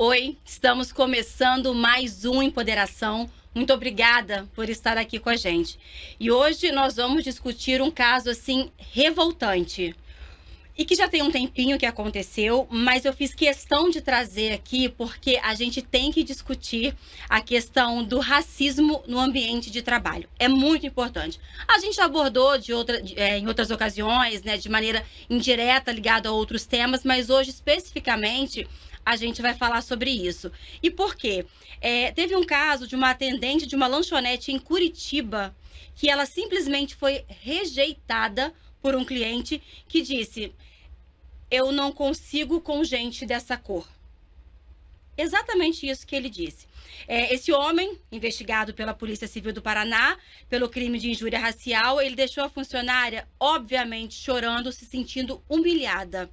Oi, estamos começando mais um Empoderação. Muito obrigada por estar aqui com a gente. E hoje nós vamos discutir um caso assim revoltante. E que já tem um tempinho que aconteceu, mas eu fiz questão de trazer aqui porque a gente tem que discutir a questão do racismo no ambiente de trabalho. É muito importante. A gente abordou em outras ocasiões, né, de maneira indireta, ligada a outros temas, mas hoje especificamente a gente vai falar sobre isso. E por quê? Teve um caso de uma atendente de uma lanchonete em Curitiba que ela simplesmente foi rejeitada por um cliente que disse: eu não consigo com gente dessa cor. Exatamente isso que ele disse. Esse homem, investigado pela Polícia Civil do Paraná pelo crime de injúria racial, ele deixou a funcionária, obviamente, chorando, se sentindo humilhada.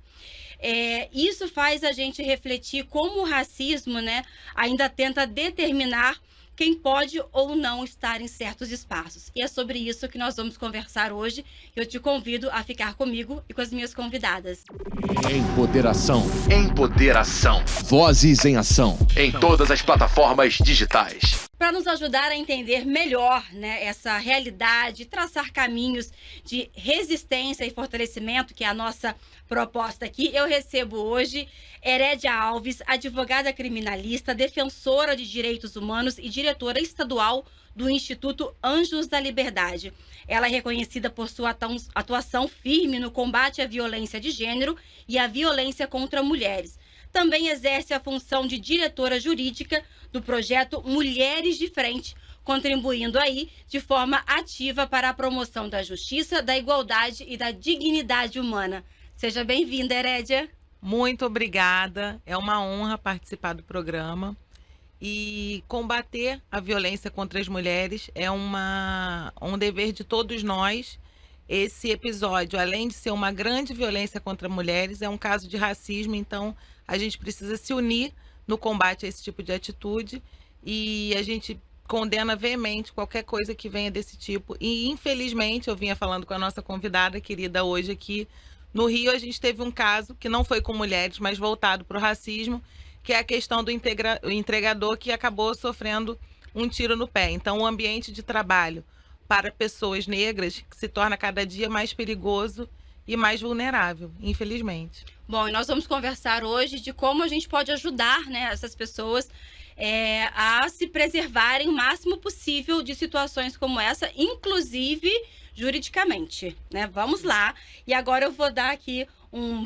Isso faz a gente refletir como o racismo, né, ainda tenta determinar quem pode ou não estar em certos espaços. E é sobre isso que nós vamos conversar hoje. Eu te convido a ficar comigo e com as minhas convidadas. Empoderação. Empoderação. Vozes em ação. Em todas as plataformas digitais. Para nos ajudar a entender melhor, né, essa realidade, traçar caminhos de resistência e fortalecimento, que é a nossa proposta aqui, eu recebo hoje Herédia Alves, advogada criminalista, defensora de direitos humanos e diretora estadual do Instituto Anjos da Liberdade. Ela é reconhecida por sua atuação firme no combate à violência de gênero e à violência contra mulheres. Também exerce a função de diretora jurídica do projeto Mulheres de Frente, contribuindo aí de forma ativa para a promoção da justiça, da igualdade e da dignidade humana. Seja bem-vinda, Herédia. Muito obrigada. É uma honra participar do programa. E combater a violência contra as mulheres é um dever de todos nós. Esse episódio, além de ser uma grande violência contra mulheres, é um caso de racismo, então a gente precisa se unir no combate a esse tipo de atitude e a gente condena veemente qualquer coisa que venha desse tipo. E, infelizmente, eu vinha falando com a nossa convidada querida hoje aqui, no Rio a gente teve um caso que não foi com mulheres, mas voltado para o racismo, que é a questão do entregador que acabou sofrendo um tiro no pé. Então, o ambiente de trabalho para pessoas negras se torna cada dia mais perigoso e mais vulnerável, infelizmente. Bom, e nós vamos conversar hoje de como a gente pode ajudar, né, essas pessoas a se preservarem o máximo possível de situações como essa, inclusive juridicamente, né? Vamos lá. E agora eu vou dar aqui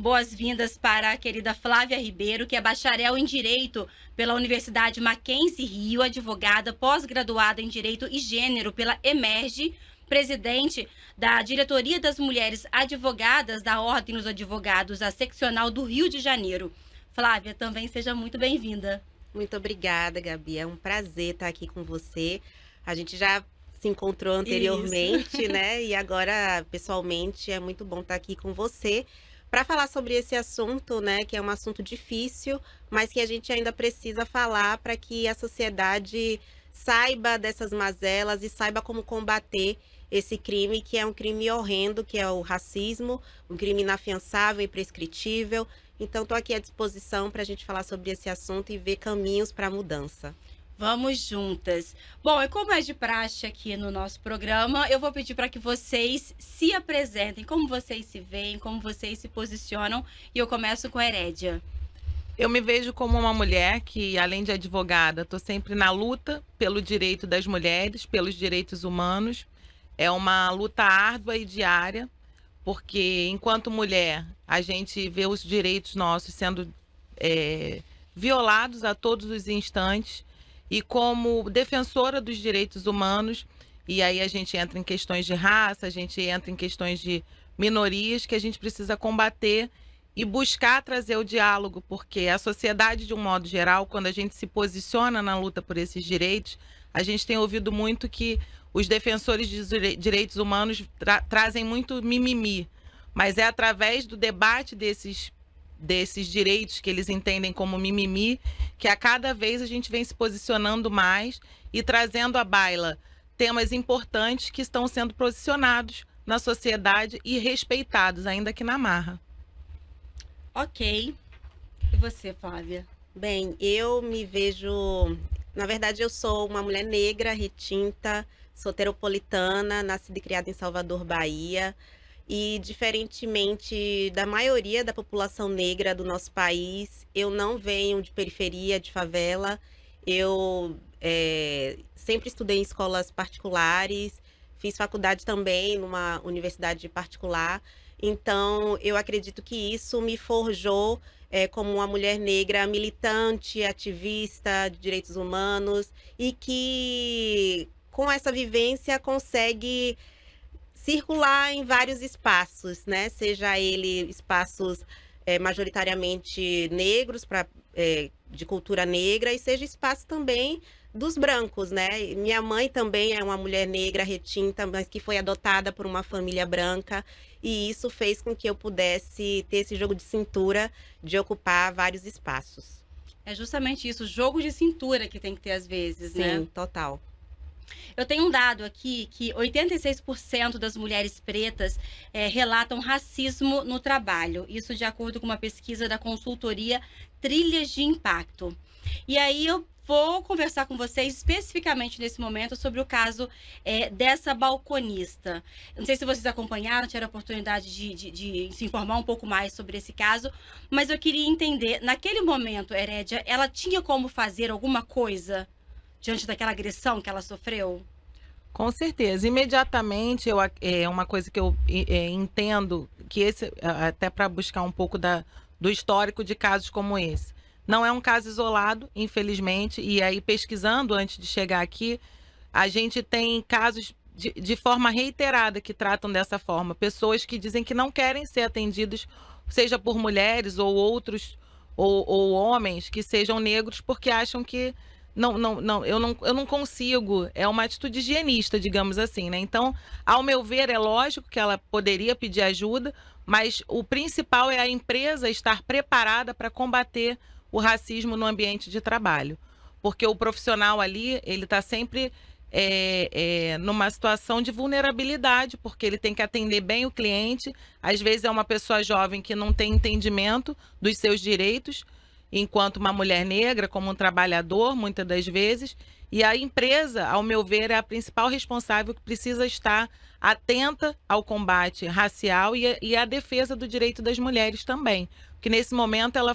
boas-vindas para a querida Flávia Ribeiro, que é bacharel em Direito pela Universidade Mackenzie Rio, advogada pós-graduada em Direito e Gênero pela EMERGE, presidente da Diretoria das Mulheres Advogadas da Ordem dos Advogados, a seccional do Rio de Janeiro. Flávia, também seja muito bem-vinda. Muito obrigada, Gabi. É um prazer estar aqui com você. A gente já se encontrou anteriormente, né? E agora, pessoalmente, é muito bom estar aqui com você para falar sobre esse assunto, né? Que é um assunto difícil, mas que a gente ainda precisa falar para que a sociedade saiba dessas mazelas e saiba como combater esse crime, que é um crime horrendo, que é o racismo, um crime inafiançável e imprescritível. Então, estou aqui à disposição para a gente falar sobre esse assunto e ver caminhos para a mudança. Vamos juntas. Bom, e como é de praxe aqui no nosso programa, eu vou pedir para que vocês se apresentem, como vocês se veem, como vocês se posicionam, e eu começo com a Herédia. Eu me vejo como uma mulher que, além de advogada, estou sempre na luta pelo direito das mulheres, pelos direitos humanos. É uma luta árdua e diária, porque enquanto mulher, a gente vê os direitos nossos sendo violados a todos os instantes. E como defensora dos direitos humanos, e aí a gente entra em questões de raça, a gente entra em questões de minorias que a gente precisa combater e buscar trazer o diálogo, porque a sociedade, de um modo geral, quando a gente se posiciona na luta por esses direitos, a gente tem ouvido muito que os defensores de direitos humanos trazem muito mimimi, mas é através do debate desses direitos que eles entendem como mimimi, que a cada vez a gente vem se posicionando mais e trazendo à baila temas importantes que estão sendo posicionados na sociedade e respeitados, ainda que na marra. Ok. E você, Flávia? Bem, eu me vejo. Na verdade, eu sou uma mulher negra, retinta, soteropolitana, nascida e criada em Salvador, Bahia. E, diferentemente da maioria da população negra do nosso país, eu não venho de periferia, de favela. Eu sempre estudei em escolas particulares, fiz faculdade também numa universidade particular. Então, eu acredito que isso me forjou como uma mulher negra militante, ativista de direitos humanos e que, com essa vivência, consegue circular em vários espaços, né? Seja ele espaços majoritariamente negros, de cultura negra, e seja espaço também dos brancos, né? Minha mãe também é uma mulher negra retinta, mas que foi adotada por uma família branca, e isso fez com que eu pudesse ter esse jogo de cintura de ocupar vários espaços. É justamente isso, jogo de cintura que tem que ter às vezes, né? Sim, total. Eu tenho um dado aqui que 86% das mulheres pretas relatam racismo no trabalho. Isso de acordo com uma pesquisa da consultoria Trilhas de Impacto. E aí eu vou conversar com vocês especificamente nesse momento sobre o caso dessa balconista. Não sei se vocês acompanharam, tiveram a oportunidade de se informar um pouco mais sobre esse caso, mas eu queria entender, naquele momento, Herédia, ela tinha como fazer alguma coisa diante daquela agressão que ela sofreu? Com certeza. Imediatamente, é uma coisa que eu entendo, que até para buscar um pouco do histórico de casos como esse. Não é um caso isolado, infelizmente, e aí pesquisando antes de chegar aqui, a gente tem casos de forma reiterada que tratam dessa forma. Pessoas que dizem que não querem ser atendidas, seja por mulheres ou outros, ou homens que sejam negros, porque acham que eu não consigo. É uma atitude higienista, digamos assim, né? Então, ao meu ver, é lógico que ela poderia pedir ajuda, mas o principal é a empresa estar preparada para combater o racismo no ambiente de trabalho. Porque o profissional ali, ele está sempre numa situação de vulnerabilidade, porque ele tem que atender bem o cliente. Às vezes é uma pessoa jovem que não tem entendimento dos seus direitos, enquanto uma mulher negra, como um trabalhador, muitas das vezes. E a empresa, ao meu ver, é a principal responsável, que precisa estar atenta ao combate racial e à defesa do direito das mulheres também. Porque nesse momento ela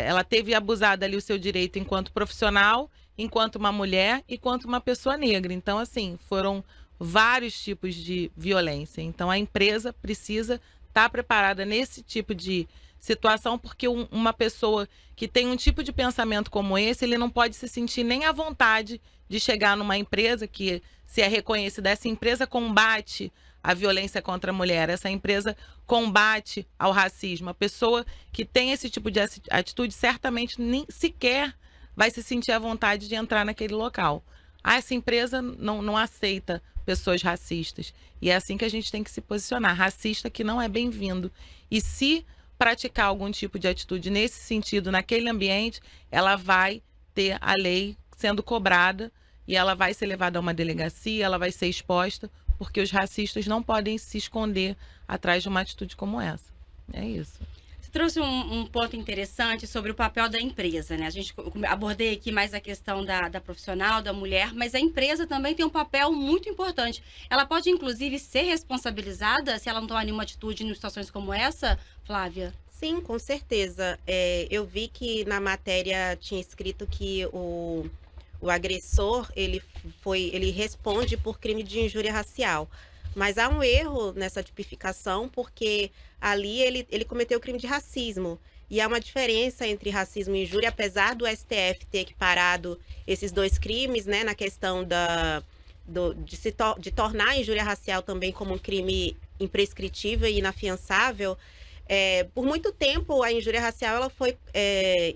ela teve abusado ali o seu direito enquanto profissional, enquanto uma mulher e enquanto uma pessoa negra. Então, assim, foram vários tipos de violência. Então, a empresa precisa estar preparada nesse tipo de situação, porque uma pessoa que tem um tipo de pensamento como esse, ele não pode se sentir nem à vontade de chegar numa empresa que, se é reconhecida, essa empresa combate a violência contra a mulher, essa empresa combate ao racismo. A pessoa que tem esse tipo de atitude certamente nem sequer vai se sentir à vontade de entrar naquele local. Essa empresa não aceita pessoas racistas. E é assim que a gente tem que se posicionar. Racista que não é bem-vindo. E se praticar algum tipo de atitude nesse sentido, naquele ambiente, ela vai ter a lei sendo cobrada e ela vai ser levada a uma delegacia, ela vai ser exposta, porque os racistas não podem se esconder atrás de uma atitude como essa. É isso. Você trouxe um ponto interessante sobre o papel da empresa, né? A gente abordei aqui mais a questão da profissional, da mulher, mas a empresa também tem um papel muito importante. Ela pode, inclusive, ser responsabilizada se ela não tomar nenhuma atitude em situações como essa, Flávia? Sim, com certeza. Eu vi que na matéria tinha escrito que o agressor, ele responde por crime de injúria racial. Mas há um erro nessa tipificação, porque ali ele cometeu o crime de racismo. E há uma diferença entre racismo e injúria, apesar do STF ter equiparado esses dois crimes, né, na questão de tornar a injúria racial também como um crime imprescritível e inafiançável. Por muito tempo, a injúria racial ela foi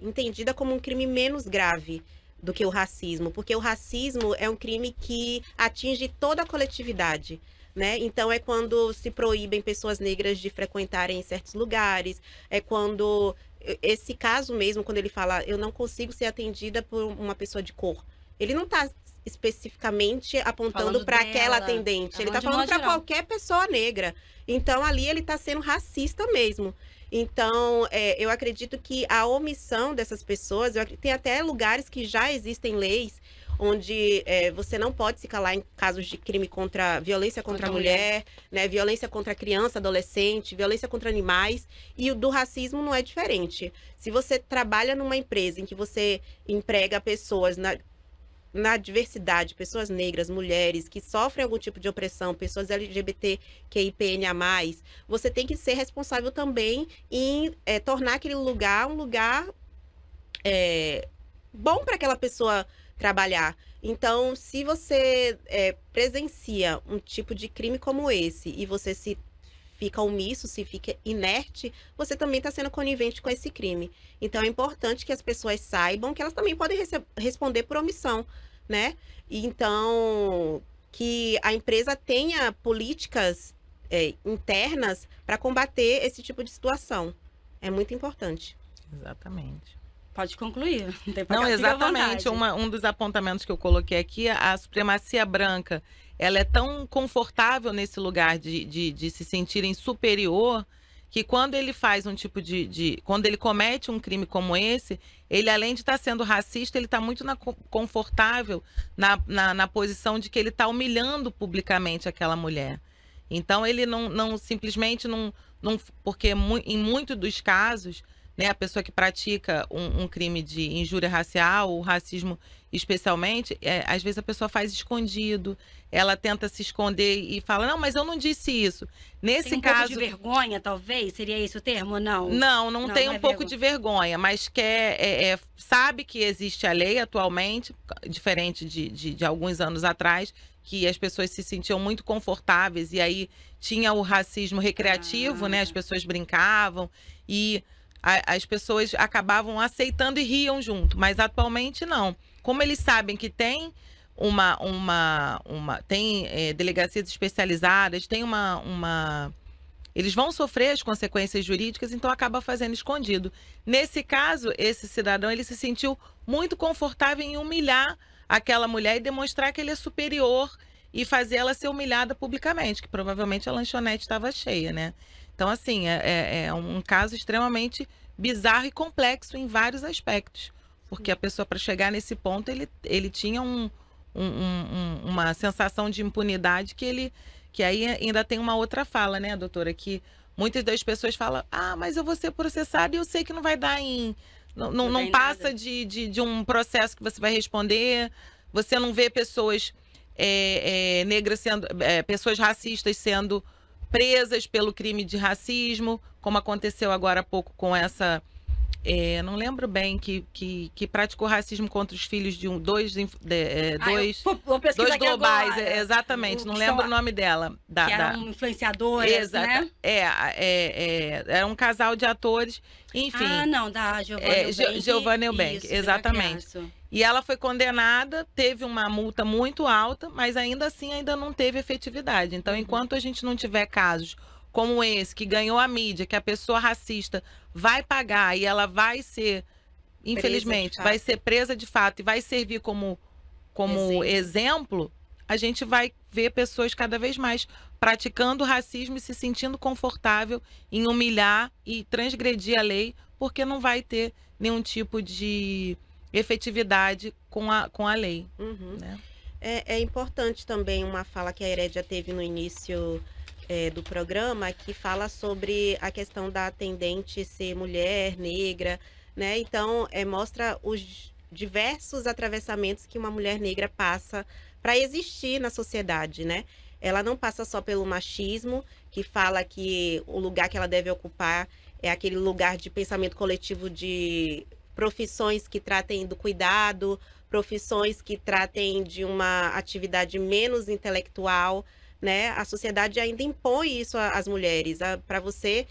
entendida como um crime menos grave do que o racismo, porque o racismo é um crime que atinge toda a coletividade, né? Então, é quando se proíbem pessoas negras de frequentarem certos lugares, é quando, esse caso mesmo, quando ele fala, eu não consigo ser atendida por uma pessoa de cor, ele não está especificamente apontando para aquela atendente, ele está falando para qualquer pessoa negra. Então, ali ele está sendo racista mesmo. Então, eu acredito que a omissão dessas pessoas, tem até lugares que já existem leis onde você não pode se calar em casos de crime contra violência contra a mulher, né, violência contra criança, adolescente, violência contra animais, e o do racismo não é diferente. Se você trabalha numa empresa em que você emprega pessoas na diversidade, pessoas negras, mulheres que sofrem algum tipo de opressão, pessoas LGBTQIAPN+, você tem que ser responsável também em tornar aquele lugar um lugar bom para aquela pessoa trabalhar. Então, se você presencia um tipo de crime como esse e você se fica omisso, se fica inerte, você também está sendo conivente com esse crime. Então, é importante que as pessoas saibam que elas também podem responder por omissão, né? Então, que a empresa tenha políticas internas para combater esse tipo de situação. É muito importante. Exatamente. Pode concluir. Não, exatamente. Um dos apontamentos que eu coloquei aqui, a supremacia branca, ela é tão confortável nesse lugar de se sentirem superior, que quando ele faz um tipo quando ele comete um crime como esse, ele, além de estar sendo racista, ele está muito confortável na posição de que ele está humilhando publicamente aquela mulher. Então, ele não simplesmente não porque em muitos dos casos, né, a pessoa que pratica um crime de injúria racial, ou racismo especialmente, às vezes a pessoa faz escondido, ela tenta se esconder e fala, não, mas eu não disse isso. Nesse tem caso... pouco de vergonha, talvez? Seria esse o termo, não? Não tem um pouco de vergonha, mas sabe que existe a lei atualmente, diferente de alguns anos atrás, que as pessoas se sentiam muito confortáveis, e aí tinha o racismo recreativo, né? As pessoas brincavam e as pessoas acabavam aceitando e riam junto, mas atualmente não. Como eles sabem que tem tem delegacias especializadas, tem eles vão sofrer as consequências jurídicas, então acaba fazendo escondido. Nesse caso, esse cidadão, ele se sentiu muito confortável em humilhar aquela mulher e demonstrar que ele é superior e fazer ela ser humilhada publicamente, que provavelmente a lanchonete estava cheia, né? Então, assim, é um caso extremamente bizarro e complexo em vários aspectos. Porque a pessoa, para chegar nesse ponto, ele tinha uma sensação de impunidade que aí ainda tem uma outra fala, né, doutora? Que muitas das pessoas falam, mas eu vou ser processada e eu sei que não vai dar não passa de um processo que você vai responder. Você não vê pessoas negras pessoas racistas sendo presas pelo crime de racismo, como aconteceu agora há pouco com essa... não lembro bem, que praticou racismo contra os filhos de dois globais, agora. Exatamente, não lembro o nome dela. Que eram influenciadoras, né? Era um casal de atores, enfim. Da Giovanna Giovanna Eubank, exatamente. E ela foi condenada, teve uma multa muito alta, mas ainda assim ainda não teve efetividade. Então, enquanto a gente não tiver casos como esse, que ganhou a mídia, que a pessoa racista vai pagar e ela vai ser, infelizmente, vai ser presa de fato e vai servir como exemplo, a gente vai ver pessoas cada vez mais praticando racismo e se sentindo confortável em humilhar e transgredir a lei, porque não vai ter nenhum tipo de efetividade com a lei. Né? É importante também uma fala que a Herédia teve no início do programa, que fala sobre a questão da atendente ser mulher, negra, né? Então, mostra os diversos atravessamentos que uma mulher negra passa para existir na sociedade, né? Ela não passa só pelo machismo, que fala que o lugar que ela deve ocupar é aquele lugar de pensamento coletivo de profissões que tratem do cuidado, profissões que tratem de uma atividade menos intelectual, né? A sociedade ainda impõe isso às mulheres. Para você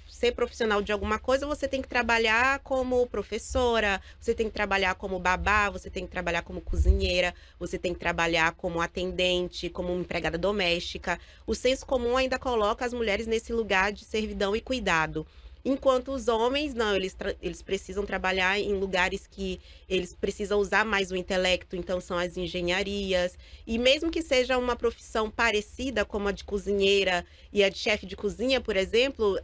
ser profissional de alguma coisa, você tem que trabalhar como professora, você tem que trabalhar como babá, você tem que trabalhar como cozinheira, você tem que trabalhar como atendente, como empregada doméstica. O senso comum ainda coloca as mulheres nesse lugar de servidão e cuidado. Enquanto os homens, não, eles precisam trabalhar em lugares que eles precisam usar mais o intelecto, então são as engenharias. E mesmo que seja uma profissão parecida, como a de cozinheira e a de chefe de cozinha, por exemplo,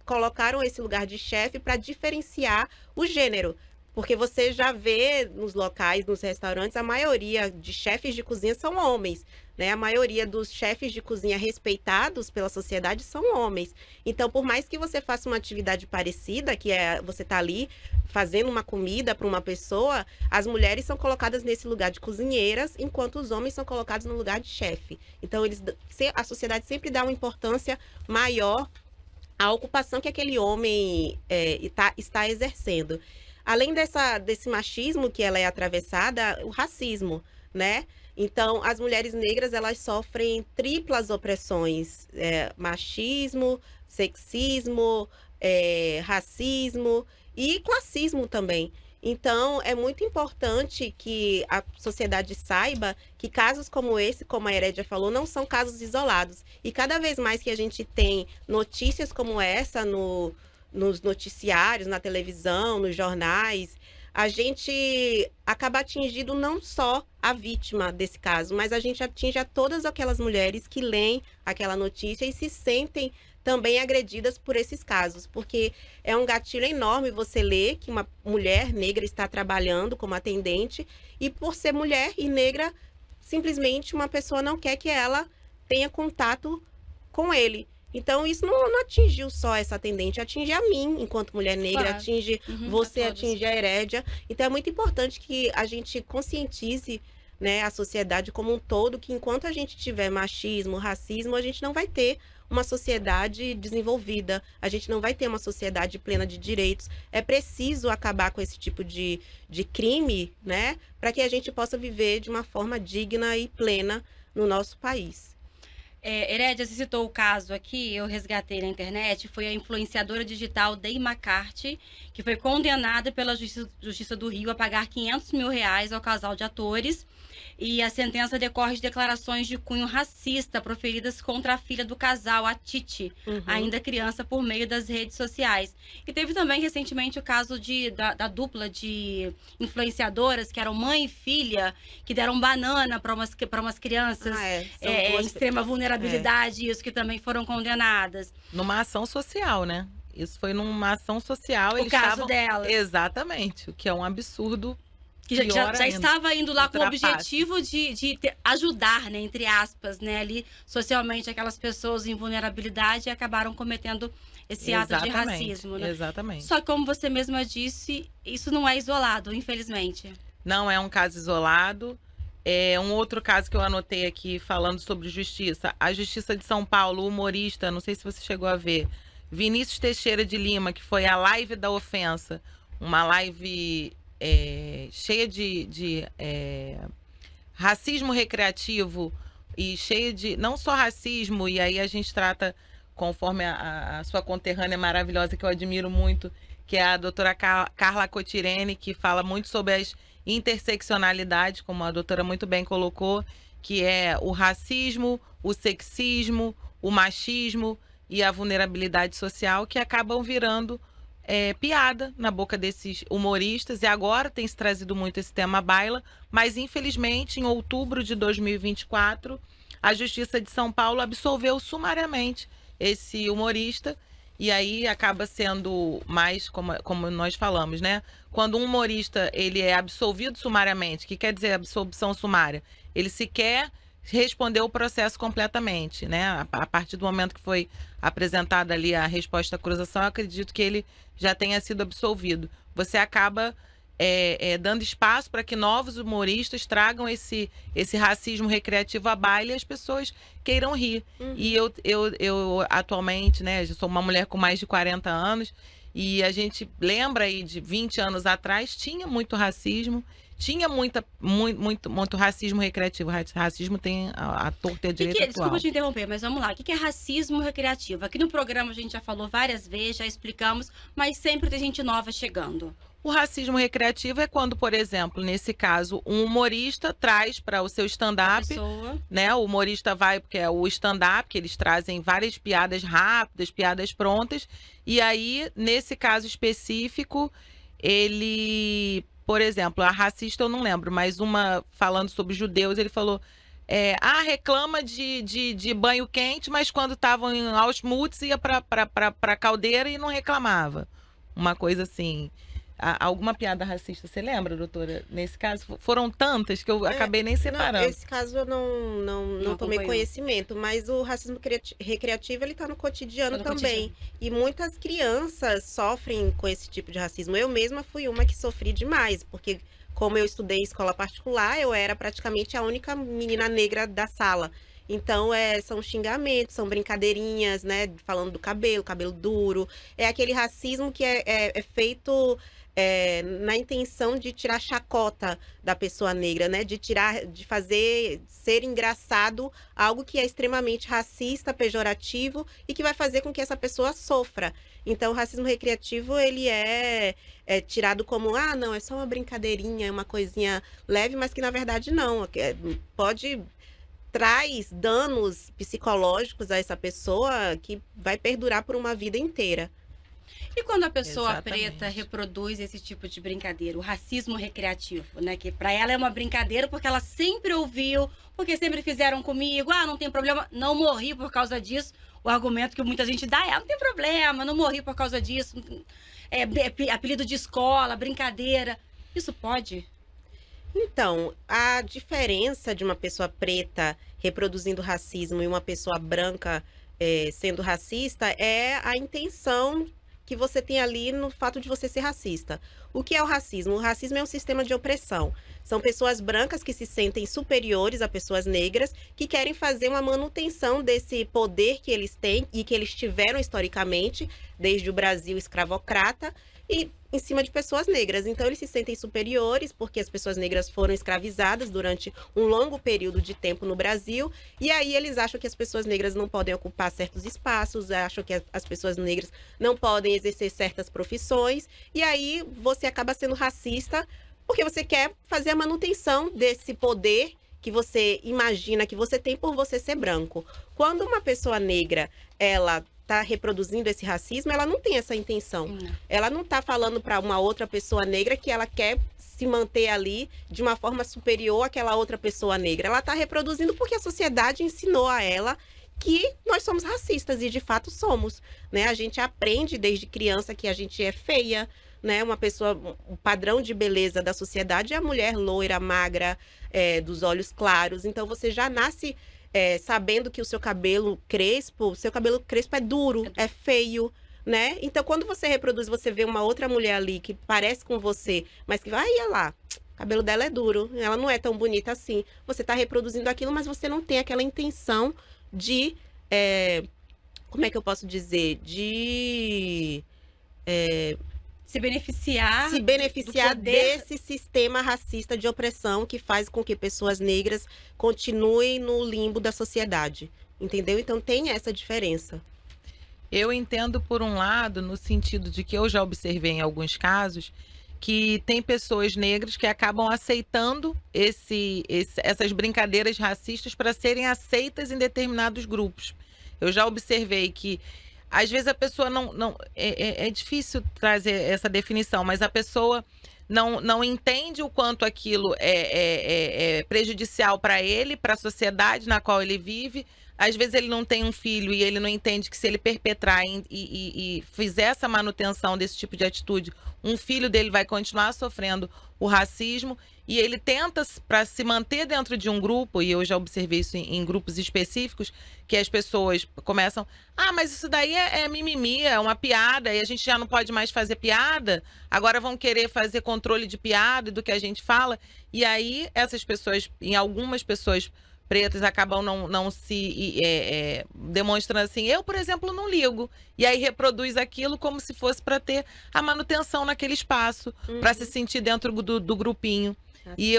colocaram esse lugar de chefe para diferenciar o gênero. Porque você já vê nos locais, nos restaurantes, a maioria de chefes de cozinha são homens, né? A maioria dos chefes de cozinha respeitados pela sociedade são homens. Então, por mais que você faça uma atividade parecida, que é você tá ali fazendo uma comida para uma pessoa, as mulheres são colocadas nesse lugar de cozinheiras, enquanto os homens são colocados no lugar de chefe. Então, a sociedade sempre dá uma importância maior à ocupação que aquele homem está exercendo. Além desse machismo que ela é atravessada, o racismo, né? Então, as mulheres negras, elas sofrem triplas opressões. Machismo, sexismo, racismo e classismo também. Então, é muito importante que a sociedade saiba que casos como esse, como a Herédia falou, não são casos isolados. E cada vez mais que a gente tem notícias como essa nos noticiários, na televisão, nos jornais, a gente acaba atingindo não só a vítima desse caso, mas a gente atinge a todas aquelas mulheres que leem aquela notícia e se sentem também agredidas por esses casos, porque é um gatilho enorme você ler que uma mulher negra está trabalhando como atendente e por ser mulher e negra, simplesmente uma pessoa não quer que ela tenha contato com ele. Então, isso não atingiu só essa atendente, atinge a mim, enquanto mulher negra, Claro. atinge você, atinge a Herédia. Então, é muito importante que a gente conscientize, né, a sociedade como um todo, que enquanto a gente tiver machismo, racismo, a gente não vai ter uma sociedade desenvolvida, a gente não vai ter uma sociedade plena de direitos. É preciso acabar com esse tipo de crime, né, para que a gente possa viver de uma forma digna e plena no nosso país. Herédia, você citou o caso aqui, eu resgatei na internet, foi a influenciadora digital Day McCarthy, que foi condenada pela Justiça do Rio a pagar R$500 mil ao casal de atores. E a sentença decorre de declarações de cunho racista proferidas contra a filha do casal, a Titi, ainda criança, por meio das redes sociais. E teve também recentemente o caso da dupla de influenciadoras, que eram mãe e filha, que deram banana para umas crianças em extrema vulnerabilidade, isso, que também foram condenadas. Numa ação social, né? Isso foi numa ação social. O caso delas. Exatamente, o que é um absurdo. Que já estava indo lá com o objetivo de ajudar, né, entre aspas, né, ali socialmente aquelas pessoas em vulnerabilidade e acabaram cometendo esse ato de racismo, né? Exatamente. Só que, como você mesma disse, isso não é isolado, infelizmente. Não é um caso isolado. É um outro caso que eu anotei aqui falando sobre justiça. A Justiça de São Paulo, o humorista, não sei se você chegou a ver, Vinícius Teixeira de Lima, que foi a live da ofensa, uma live cheia de racismo recreativo e cheia de, não só racismo, e aí a gente trata, conforme a sua conterrânea maravilhosa, que eu admiro muito, que é a doutora Carla Cotirene, que fala muito sobre as interseccionalidades, como a doutora muito bem colocou, que é o racismo, o sexismo, o machismo e a vulnerabilidade social, que acabam virando piada na boca desses humoristas. E agora tem se trazido muito esse tema à baila, mas infelizmente em outubro de 2024 a Justiça de São Paulo absolveu sumariamente esse humorista. E aí acaba sendo mais, como nós falamos, né? Quando um humorista ele é absolvido sumariamente, o que quer dizer absolvição sumária? Ele sequer respondeu o processo completamente, né? A partir do momento que foi apresentada ali a resposta à acusação, eu acredito que ele já tenha sido absolvido. Você acaba dando espaço para que novos humoristas tragam esse racismo recreativo à baila e as pessoas queiram rir. E eu atualmente, né, já sou uma mulher com mais de 40 anos e a gente lembra aí de 20 anos atrás, tinha muito racismo, tinha muito racismo recreativo. Racismo tem a torta e a direita atual. Desculpa te interromper, mas vamos lá. O que é racismo recreativo? Aqui no programa a gente já falou várias vezes, já explicamos, mas sempre tem gente nova chegando. O racismo recreativo é quando, por exemplo, nesse caso, um humorista traz para o seu stand-up, né? O humorista vai, porque é o stand-up, que eles trazem várias piadas rápidas, piadas prontas, e aí, nesse caso específico, ele, por exemplo, a racista eu não lembro, mas uma falando sobre judeus, ele falou, reclama de banho quente, mas quando estavam em Auschwitz ia para caldeira e não reclamava. Uma coisa assim... Alguma piada racista, você lembra, doutora? Nesse caso, foram tantas que eu acabei nem separando. Não, esse caso eu não tomei conhecimento, mas o racismo recreativo, ele tá no cotidiano também. Cotidiano. E muitas crianças sofrem com esse tipo de racismo. Eu mesma fui uma que sofri demais, porque como eu estudei em escola particular, eu era praticamente a única menina negra da sala. Então, são xingamentos, são brincadeirinhas, né? Falando do cabelo duro. É aquele racismo que é feito... na intenção de tirar chacota da pessoa negra, né? De fazer ser engraçado algo que é extremamente racista, pejorativo e que vai fazer com que essa pessoa sofra. Então, o racismo recreativo, ele é tirado como, não, é só uma brincadeirinha, é uma coisinha leve, mas que na verdade não. Traz danos psicológicos a essa pessoa que vai perdurar por uma vida inteira. E quando a pessoa preta reproduz esse tipo de brincadeira, o racismo recreativo, né? Que para ela é uma brincadeira porque ela sempre ouviu, porque sempre fizeram comigo, não tem problema, não morri por causa disso. O argumento que muita gente dá não tem problema, não morri por causa disso. Apelido de escola, brincadeira. Isso pode? Então, a diferença de uma pessoa preta reproduzindo racismo e uma pessoa branca sendo racista é a intenção que você tem ali no fato de você ser racista. O que é o racismo? O racismo é um sistema de opressão. São pessoas brancas que se sentem superiores a pessoas negras, que querem fazer uma manutenção desse poder que eles têm e que eles tiveram historicamente, desde o Brasil escravocrata, e em cima de pessoas negras. Então, eles se sentem superiores porque as pessoas negras foram escravizadas durante um longo período de tempo no Brasil. E aí, eles acham que as pessoas negras não podem ocupar certos espaços, acham que as pessoas negras não podem exercer certas profissões. E aí, você acaba sendo racista porque você quer fazer a manutenção desse poder que você imagina que você tem por você ser branco. Quando uma pessoa negra, ela está reproduzindo esse racismo, ela não tem essa intenção. Ela não está falando para uma outra pessoa negra que ela quer se manter ali de uma forma superior àquela outra pessoa negra. Ela está reproduzindo porque a sociedade ensinou a ela que nós somos racistas, e de fato somos, né? A gente aprende desde criança que a gente é feia, né? Uma pessoa, o padrão de beleza da sociedade é a mulher loira, magra, dos olhos claros. Então, você já nasce sabendo que o seu cabelo crespo é duro, é feio, né? Então, quando você reproduz, você vê uma outra mulher ali que parece com você, mas que vai, olha lá, o cabelo dela é duro, ela não é tão bonita assim. Você está reproduzindo aquilo, mas você não tem aquela intenção de, como é que eu posso dizer? De se beneficiar desse sistema racista de opressão que faz com que pessoas negras continuem no limbo da sociedade, entendeu? Então tem essa diferença. Eu entendo por um lado, no sentido de que eu já observei em alguns casos, que tem pessoas negras que acabam aceitando essas brincadeiras racistas para serem aceitas em determinados grupos. Eu já observei que às vezes a pessoa é difícil trazer essa definição, mas a pessoa não entende o quanto aquilo é prejudicial para ele, para a sociedade na qual ele vive. Às vezes ele não tem um filho e ele não entende que se ele perpetrar e fizer essa manutenção desse tipo de atitude, um filho dele vai continuar sofrendo o racismo. E ele tenta, para se manter dentro de um grupo, e eu já observei isso em grupos específicos, que as pessoas começam, mas isso daí é mimimi, é uma piada, e a gente já não pode mais fazer piada, agora vão querer fazer controle de piada do que a gente fala. E aí essas pessoas, em algumas pessoas pretas, acabam não se demonstrando assim. Eu, por exemplo, não ligo. E aí reproduz aquilo como se fosse para ter a manutenção naquele espaço, para se sentir dentro do grupinho. E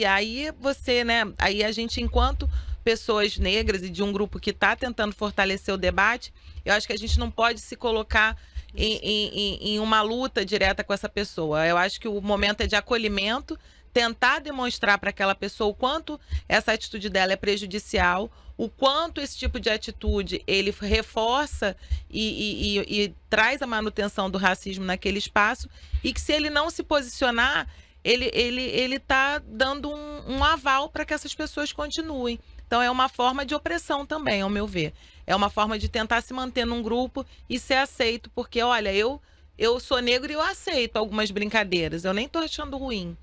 aí você, né? Aí a gente, enquanto pessoas negras e de um grupo que está tentando fortalecer o debate, eu acho que a gente não pode se colocar em uma luta direta com essa pessoa. Eu acho que o momento é de acolhimento, tentar demonstrar para aquela pessoa o quanto essa atitude dela é prejudicial, o quanto esse tipo de atitude ele reforça e traz a manutenção do racismo naquele espaço, e que se ele não se posicionar, ele está dando um aval para que essas pessoas continuem. Então é uma forma de opressão também, ao meu ver. É uma forma de tentar se manter num grupo e ser aceito, porque, olha, eu sou negro e eu aceito algumas brincadeiras, eu nem estou achando ruim.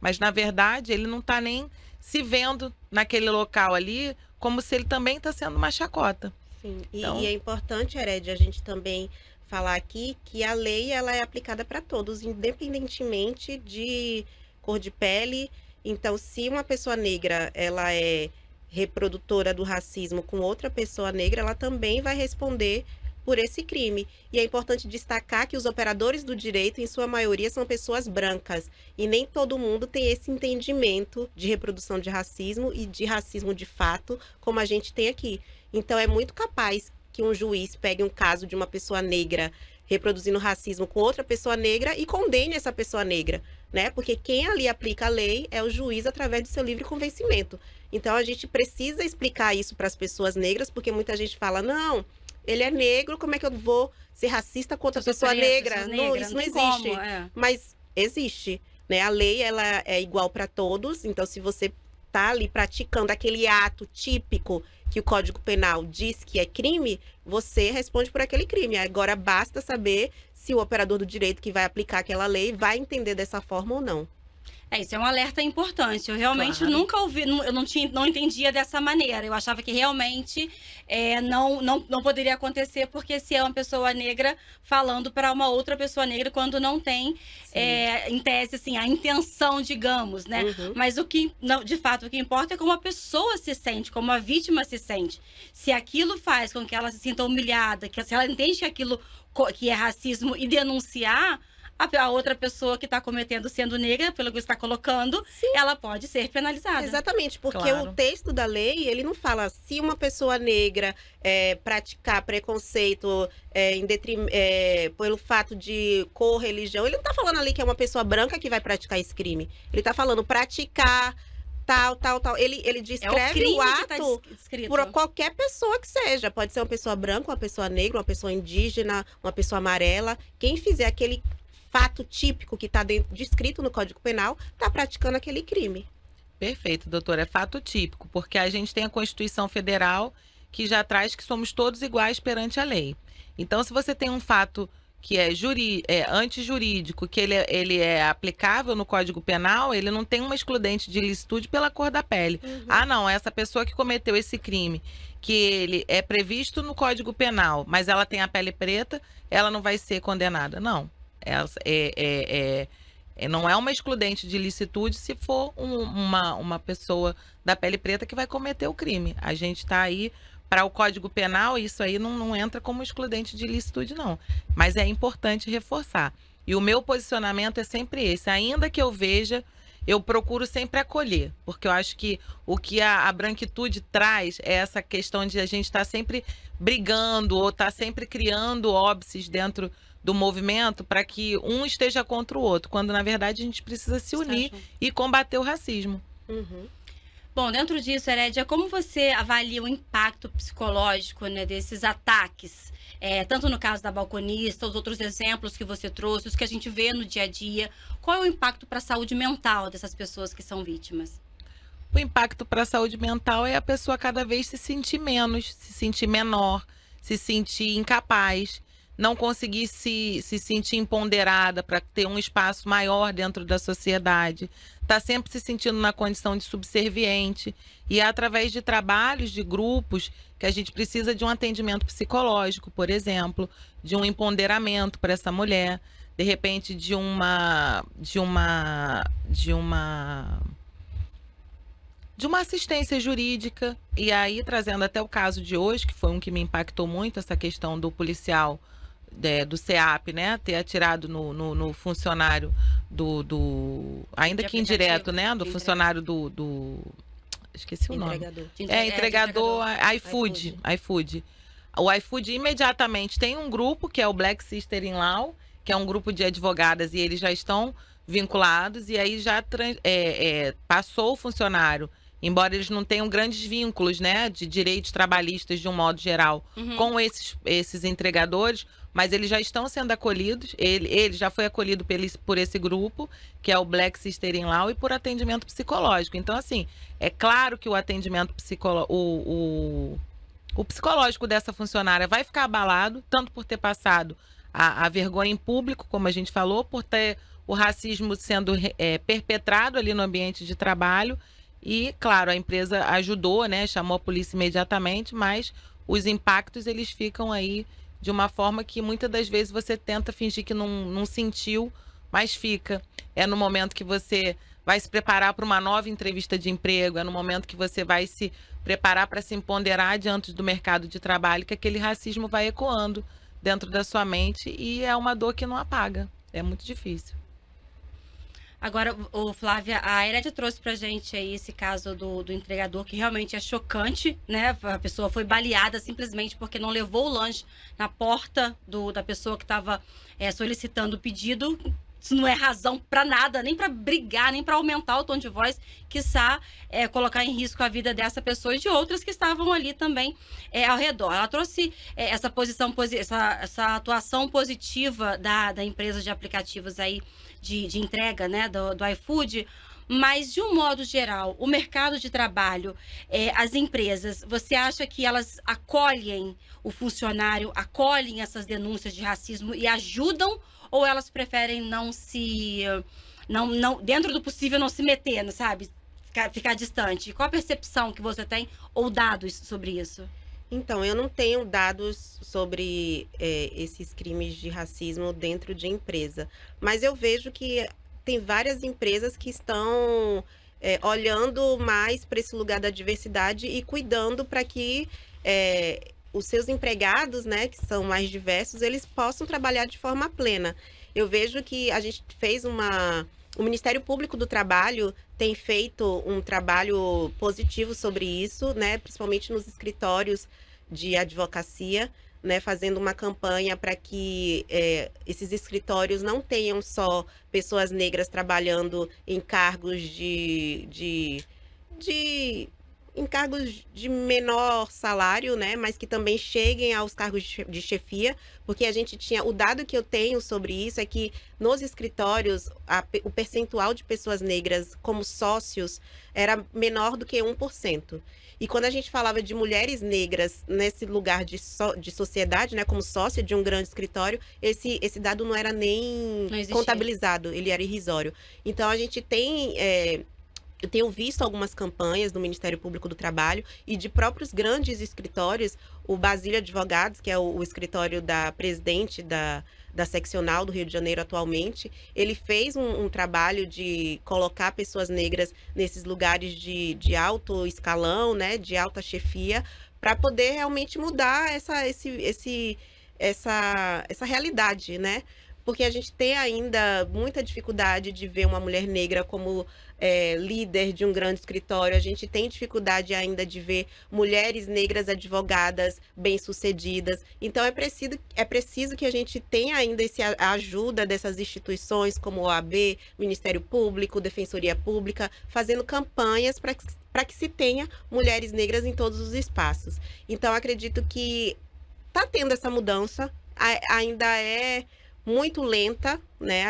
Mas, na verdade, ele não está nem se vendo naquele local ali como se ele também está sendo uma chacota. Sim, Então... e é importante, Herédia, a gente também falar aqui que a lei ela é aplicada para todos, independentemente de cor de pele. Então, se uma pessoa negra ela é reprodutora do racismo com outra pessoa negra, ela também vai responder por esse crime. E é importante destacar que os operadores do direito, em sua maioria, são pessoas brancas. E nem todo mundo tem esse entendimento de reprodução de racismo e de racismo de fato, como a gente tem aqui. Então, é muito capaz que um juiz pegue um caso de uma pessoa negra reproduzindo racismo com outra pessoa negra e condene essa pessoa negra, né? Porque quem ali aplica a lei é o juiz através do seu livre convencimento. Então, a gente precisa explicar isso para as pessoas negras, porque muita gente fala, não, ele é negro, como é que eu vou ser racista com outra pessoa negra? Não, isso não existe. Mas existe, né? A lei, ela é igual para todos. Então, se você tá ali praticando aquele ato típico que o Código Penal diz que é crime, você responde por aquele crime. Agora, basta saber se o operador do direito que vai aplicar aquela lei vai entender dessa forma ou não. Isso é um alerta importante. Eu realmente nunca ouvi, eu não entendia dessa maneira. Eu achava que realmente não poderia acontecer, porque se é uma pessoa negra falando para uma outra pessoa negra quando não tem, em tese, assim, a intenção, digamos, né? Uhum. Mas de fato, o que importa é como a pessoa se sente, como a vítima se sente. Se aquilo faz com que ela se sinta humilhada, se ela entende que aquilo que é racismo e denunciar, a outra pessoa que está cometendo, sendo negra, pelo que você está colocando, ela pode ser penalizada. Exatamente, porque o texto da lei, ele não fala se uma pessoa negra praticar preconceito pelo fato de cor, religião. Ele não está falando ali que é uma pessoa branca que vai praticar esse crime. Ele está falando praticar tal. Ele descreve o ato por qualquer pessoa que seja. Pode ser uma pessoa branca, uma pessoa negra, uma pessoa indígena, uma pessoa amarela. Quem fizer aquele fato típico que está descrito no Código Penal, está praticando aquele crime. Perfeito, doutora. É fato típico, porque a gente tem a Constituição Federal que já traz que somos todos iguais perante a lei. Então, se você tem um fato que é antijurídico, que ele é aplicável no Código Penal, ele não tem uma excludente de ilicitude pela cor da pele. Uhum. Ah, não, essa pessoa que cometeu esse crime, que ele é previsto no Código Penal, mas ela tem a pele preta, ela não vai ser condenada. Não. Não é uma excludente de ilicitude se for uma pessoa da pele preta que vai cometer o crime. A gente está aí para o Código Penal, isso aí não entra como excludente de ilicitude, não. Mas é importante reforçar. E o meu posicionamento é sempre esse. Ainda que eu veja, eu procuro sempre acolher, porque eu acho que o que a branquitude traz é essa questão de a gente estar sempre brigando ou estar sempre criando óbices dentro do movimento para que um esteja contra o outro, quando na verdade a gente precisa se unir e combater o racismo. Uhum. Bom, dentro disso, Herédia, como você avalia o impacto psicológico, né, desses ataques? Tanto no caso da balconista, os outros exemplos que você trouxe, os que a gente vê no dia a dia. Qual é o impacto para a saúde mental dessas pessoas que são vítimas? O impacto para a saúde mental é a pessoa cada vez se sentir menos, se sentir menor, se sentir incapaz, não conseguir se sentir empoderada para ter um espaço maior dentro da sociedade, está sempre se sentindo na condição de subserviente. E é através de trabalhos, de grupos, que a gente precisa de um atendimento psicológico, por exemplo, de um empoderamento para essa mulher, de repente de uma assistência jurídica. E aí, trazendo até o caso de hoje, que foi um que me impactou muito, essa questão do policial do CEAP, né, ter atirado no funcionário ainda que indireto, né, do funcionário do esqueci o nome. Entregador. Entregador iFood. O iFood imediatamente tem um grupo, que é o Black Sister in Law, que é um grupo de advogadas, e eles já estão vinculados, e aí já passou o funcionário, embora eles não tenham grandes vínculos, né, de direitos trabalhistas de um modo geral, com esses entregadores, mas eles já estão sendo acolhidos, ele já foi acolhido por esse grupo, que é o Black Sister in Law, e por atendimento psicológico. Então, assim, é claro que o atendimento o psicológico dessa funcionária vai ficar abalado, tanto por ter passado a vergonha em público, como a gente falou, por ter o racismo sendo perpetrado ali no ambiente de trabalho. E, claro, a empresa ajudou, né? Chamou a polícia imediatamente, mas os impactos, eles ficam aí de uma forma que muitas das vezes você tenta fingir que não sentiu, mas fica. É no momento que você vai se preparar para uma nova entrevista de emprego, é no momento que você vai se preparar para se empoderar diante do mercado de trabalho, que aquele racismo vai ecoando dentro da sua mente, e é uma dor que não apaga. É muito difícil. Agora, Flávia, a Herédia trouxe pra gente aí esse caso do entregador, que realmente é chocante, né? A pessoa foi baleada simplesmente porque não levou o lanche na porta da pessoa que estava solicitando o pedido. Isso não é razão para nada, nem para brigar, nem para aumentar o tom de voz, quiçá colocar em risco a vida dessa pessoa e de outras que estavam ali também ao redor. Ela trouxe essa atuação positiva da empresa de aplicativos aí de entrega, né, do iFood, mas de um modo geral, o mercado de trabalho, as empresas, você acha que elas acolhem o funcionário, acolhem essas denúncias de racismo e ajudam, ou elas preferem não dentro do possível, não se meter, não sabe? Ficar distante? Qual a percepção que você tem ou dados sobre isso? Então, eu não tenho dados sobre esses crimes de racismo dentro de empresa, mas eu vejo que tem várias empresas que estão olhando mais para esse lugar da diversidade e cuidando para que os seus empregados, né, que são mais diversos, eles possam trabalhar de forma plena. Eu vejo que a gente fez o Ministério Público do Trabalho tem feito um trabalho positivo sobre isso, né, principalmente nos escritórios de advocacia, né, fazendo uma campanha para que esses escritórios não tenham só pessoas negras trabalhando em cargos em cargos de menor salário, né, mas que também cheguem aos cargos de chefia, porque a gente tinha, o dado que eu tenho sobre isso é que nos escritórios o percentual de pessoas negras como sócios era menor do que 1%. E quando a gente falava de mulheres negras nesse lugar de sociedade, né, como sócia de um grande escritório, esse dado não era nem contabilizado, ele era irrisório. Então a gente tem eu tenho visto algumas campanhas do Ministério Público do Trabalho e de próprios grandes escritórios, o Basílio Advogados, que é o escritório da presidente da seccional do Rio de Janeiro atualmente, ele fez um trabalho de colocar pessoas negras nesses lugares de alto escalão, né, de alta chefia, para poder realmente mudar essa realidade, né? Porque a gente tem ainda muita dificuldade de ver uma mulher negra como líder de um grande escritório. A gente tem dificuldade ainda de ver mulheres negras advogadas bem-sucedidas. Então, é preciso que a gente tenha ainda a ajuda dessas instituições como o OAB, Ministério Público, Defensoria Pública, fazendo campanhas para que se tenha mulheres negras em todos os espaços. Então, acredito que está tendo essa mudança, ainda é muito lenta, né?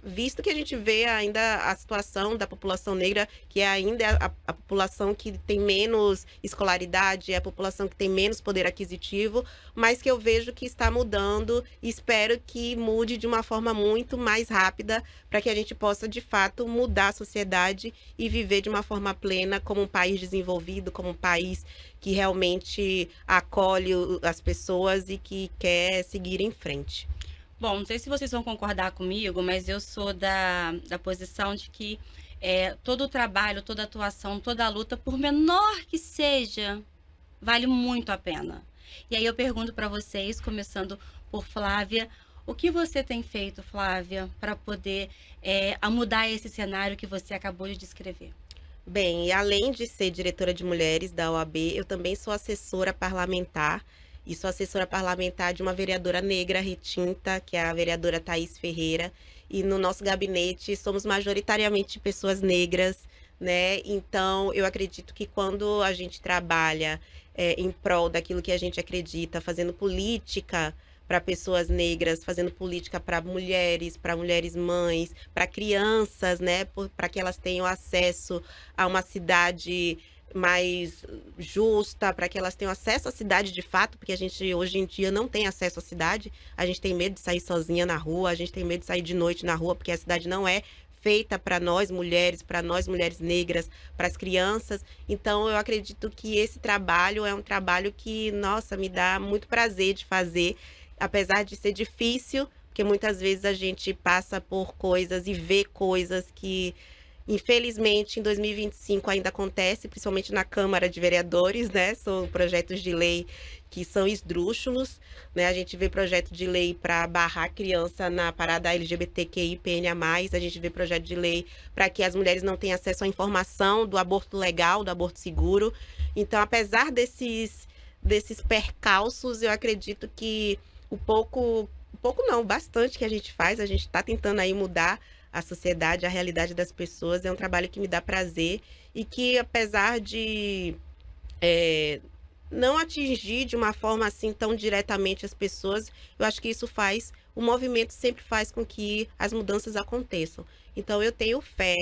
Visto que a gente vê ainda a situação da população negra, que é ainda a população que tem menos escolaridade, é a população que tem menos poder aquisitivo, mas que eu vejo que está mudando e espero que mude de uma forma muito mais rápida para que a gente possa, de fato, mudar a sociedade e viver de uma forma plena como um país desenvolvido, como um país que realmente acolhe as pessoas e que quer seguir em frente. Bom, não sei se vocês vão concordar comigo, mas eu sou da posição de que todo o trabalho, toda a atuação, toda a luta, por menor que seja, vale muito a pena. E aí eu pergunto para vocês, começando por Flávia, o que você tem feito, Flávia, para poder mudar esse cenário que você acabou de descrever? Bem, e além de ser diretora de mulheres da OAB, eu também sou assessora parlamentar. E sou assessora parlamentar de uma vereadora negra retinta, que é a vereadora Thaís Ferreira. E no nosso gabinete somos majoritariamente pessoas negras, né? Então, eu acredito que quando a gente trabalha em prol daquilo que a gente acredita, fazendo política para pessoas negras, fazendo política para mulheres mães, para crianças, né? Para que elas tenham acesso a uma cidade mais justa, para que elas tenham acesso à cidade de fato, porque a gente hoje em dia não tem acesso à cidade, a gente tem medo de sair sozinha na rua, a gente tem medo de sair de noite na rua, porque a cidade não é feita para nós mulheres negras, para as crianças. Então eu acredito que esse trabalho é um trabalho que, nossa, me dá muito prazer de fazer, apesar de ser difícil, porque muitas vezes a gente passa por coisas e vê coisas que infelizmente, em 2025 ainda acontece, principalmente na Câmara de Vereadores, né? São projetos de lei que são esdrúxulos, né? A gente vê projeto de lei para barrar criança na parada LGBTQI/PNA+, a gente vê projeto de lei para que as mulheres não tenham acesso à informação do aborto legal, do aborto seguro. Então, apesar desses percalços, eu acredito que bastante que a gente faz, a gente está tentando aí mudar a sociedade, a realidade das pessoas. É um trabalho que me dá prazer e que, apesar de não atingir de uma forma assim tão diretamente as pessoas, eu acho que isso o movimento sempre faz com que as mudanças aconteçam. Então eu tenho fé,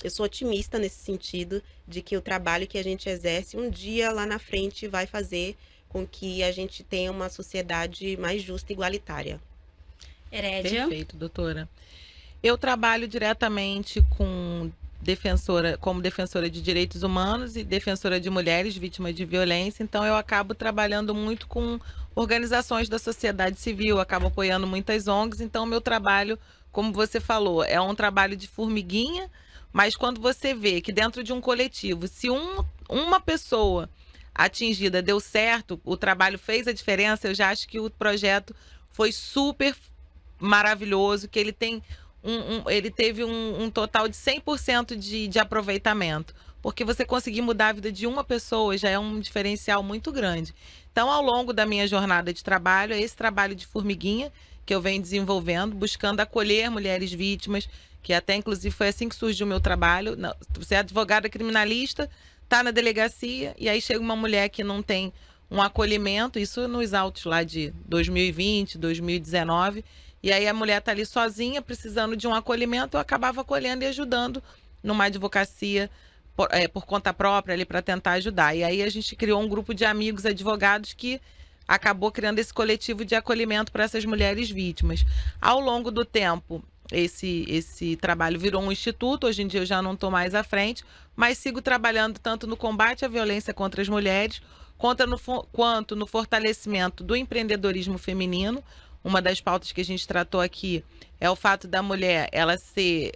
eu sou otimista nesse sentido de que o trabalho que a gente exerce um dia lá na frente vai fazer com que a gente tenha uma sociedade mais justa e igualitária. Herédia. Perfeito, doutora. Eu trabalho diretamente como defensora de direitos humanos e defensora de mulheres vítimas de violência, então eu acabo trabalhando muito com organizações da sociedade civil, acabo apoiando muitas ONGs, então meu trabalho, como você falou, é um trabalho de formiguinha, mas quando você vê que dentro de um coletivo, se uma pessoa atingida deu certo, o trabalho fez a diferença, eu já acho que o projeto foi super maravilhoso, que ele teve um total de 100% de aproveitamento, porque você conseguir mudar a vida de uma pessoa já é um diferencial muito grande. Então, ao longo da minha jornada de trabalho, é esse trabalho de formiguinha que eu venho desenvolvendo, buscando acolher mulheres vítimas, que até inclusive foi assim que surgiu o meu trabalho. Você é advogada criminalista, está na delegacia, e aí chega uma mulher que não tem um acolhimento, isso nos autos lá de 2020, 2019, e aí a mulher está ali sozinha, precisando de um acolhimento, eu acabava acolhendo e ajudando numa advocacia por conta própria ali para tentar ajudar. E aí a gente criou um grupo de amigos advogados que acabou criando esse coletivo de acolhimento para essas mulheres vítimas. Ao longo do tempo, esse trabalho virou um instituto, hoje em dia eu já não estou mais à frente, mas sigo trabalhando tanto no combate à violência contra as mulheres, quanto no fortalecimento do empreendedorismo feminino. Uma das pautas que a gente tratou aqui é o fato da mulher ela ser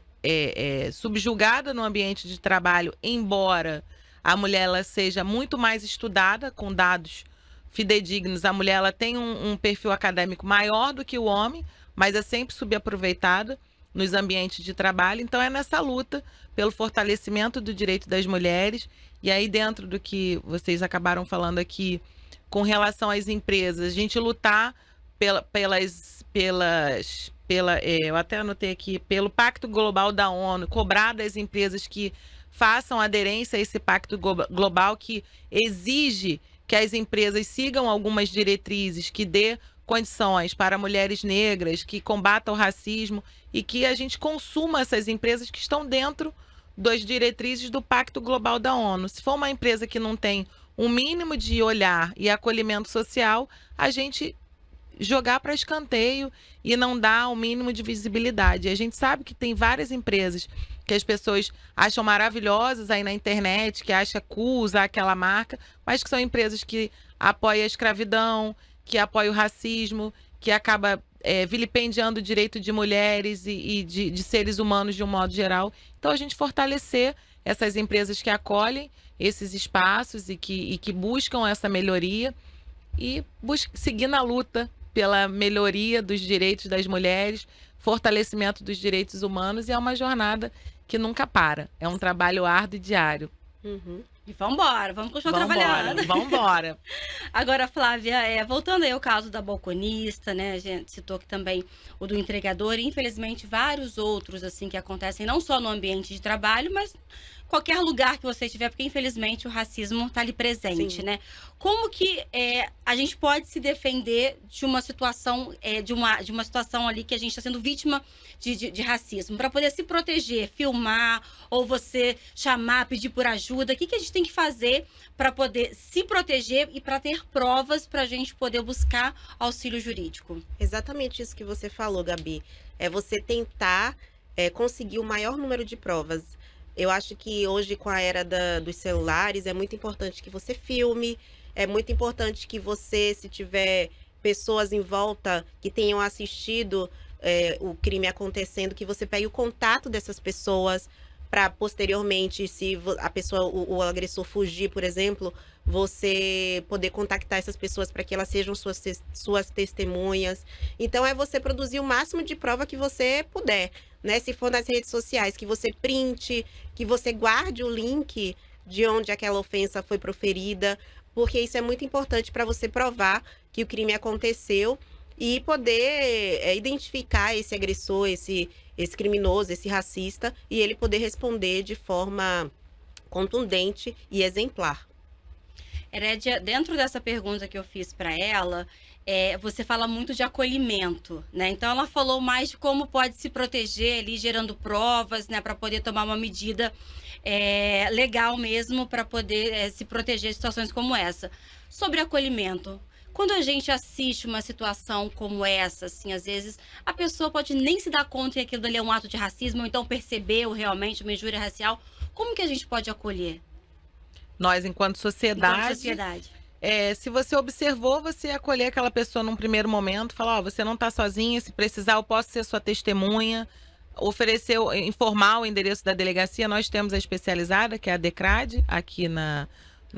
subjugada no ambiente de trabalho, embora a mulher ela seja muito mais estudada, com dados fidedignos. A mulher ela tem um perfil acadêmico maior do que o homem, mas é sempre subaproveitada nos ambientes de trabalho. Então é nessa luta pelo fortalecimento do direito das mulheres. E aí, dentro do que vocês acabaram falando aqui, com relação às empresas, a gente lutar eu até anotei aqui, pelo Pacto Global da ONU, cobrar das empresas que façam aderência a esse Pacto Global, que exige que as empresas sigam algumas diretrizes, que dê condições para mulheres negras, que combatam o racismo e que a gente consuma essas empresas que estão dentro das diretrizes do Pacto Global da ONU. Se for uma empresa que não tem um mínimo de olhar e acolhimento social, a gente jogar para escanteio e não dar o mínimo de visibilidade. E a gente sabe que tem várias empresas que as pessoas acham maravilhosas aí na internet, que acham cool usar aquela marca, mas que são empresas que apoiam a escravidão, que apoiam o racismo, que acaba vilipendiando o direito de mulheres e de seres humanos de um modo geral. Então, a gente fortalecer essas empresas que acolhem esses espaços e que buscam essa melhoria e seguir na luta pela melhoria dos direitos das mulheres, fortalecimento dos direitos humanos, e é uma jornada que nunca para. É um trabalho árduo e diário. Uhum. E vambora, vamos continuar trabalhando. Vambora. Agora, Flávia, voltando aí ao caso da balconista, né? A gente citou aqui também o do entregador e, infelizmente, vários outros, assim, que acontecem não só no ambiente de trabalho, mas qualquer lugar que você estiver, porque, infelizmente, o racismo está ali presente, Sim. né? Como que a gente pode se defender de uma situação, de uma situação ali que a gente está sendo vítima de racismo? Para poder se proteger, filmar, ou você chamar, pedir por ajuda, o que a gente tem que fazer para poder se proteger e para ter provas para a gente poder buscar auxílio jurídico? Exatamente isso que você falou, Gabi. É você tentar conseguir o maior número de provas. Eu acho que hoje, com a era dos celulares, é muito importante que você filme, é muito importante que você, se tiver pessoas em volta que tenham assistido o crime acontecendo, que você pegue o contato dessas pessoas para posteriormente, se a pessoa, o agressor fugir, por exemplo, você poder contactar essas pessoas para que elas sejam suas testemunhas. Então, é você produzir o máximo de prova que você puder, né? Se for nas redes sociais, que você printe, que você guarde o link de onde aquela ofensa foi proferida, porque isso é muito importante para você provar que o crime aconteceu e poder identificar esse agressor, esse criminoso, esse racista, e ele poder responder de forma contundente e exemplar. Herédia, dentro dessa pergunta que eu fiz para ela, você fala muito de acolhimento, né? Então, ela falou mais de como pode se proteger ali, gerando provas, né? Para poder tomar uma medida legal mesmo, para poder se proteger de situações como essa. Sobre acolhimento, quando a gente assiste uma situação como essa, assim, às vezes a pessoa pode nem se dar conta que aquilo ali é um ato de racismo, ou então percebeu realmente uma injúria racial. Como que a gente pode acolher? Nós, enquanto sociedade, se você observou, você acolher aquela pessoa num primeiro momento, falar, você não está sozinha, se precisar eu posso ser sua testemunha, oferecer, informar o endereço da delegacia. Nós temos a especializada, que é a DECRAD, aqui na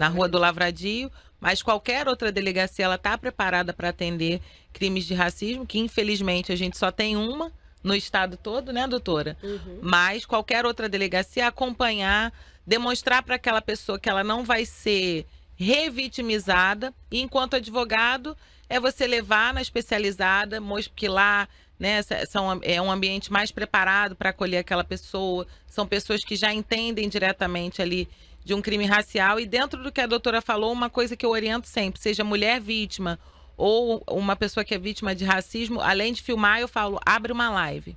Rua do Lavradio, mas qualquer outra delegacia, ela está preparada para atender crimes de racismo, que infelizmente a gente só tem uma no estado todo, né, doutora? Uhum. Mas qualquer outra delegacia, acompanhar, demonstrar para aquela pessoa que ela não vai ser revitimizada, e enquanto advogado, é você levar na especializada, que lá, né, é um ambiente mais preparado para acolher aquela pessoa, são pessoas que já entendem diretamente ali de um crime racial, e dentro do que a doutora falou, uma coisa que eu oriento sempre, seja mulher vítima ou uma pessoa que é vítima de racismo, além de filmar, eu falo, abre uma live.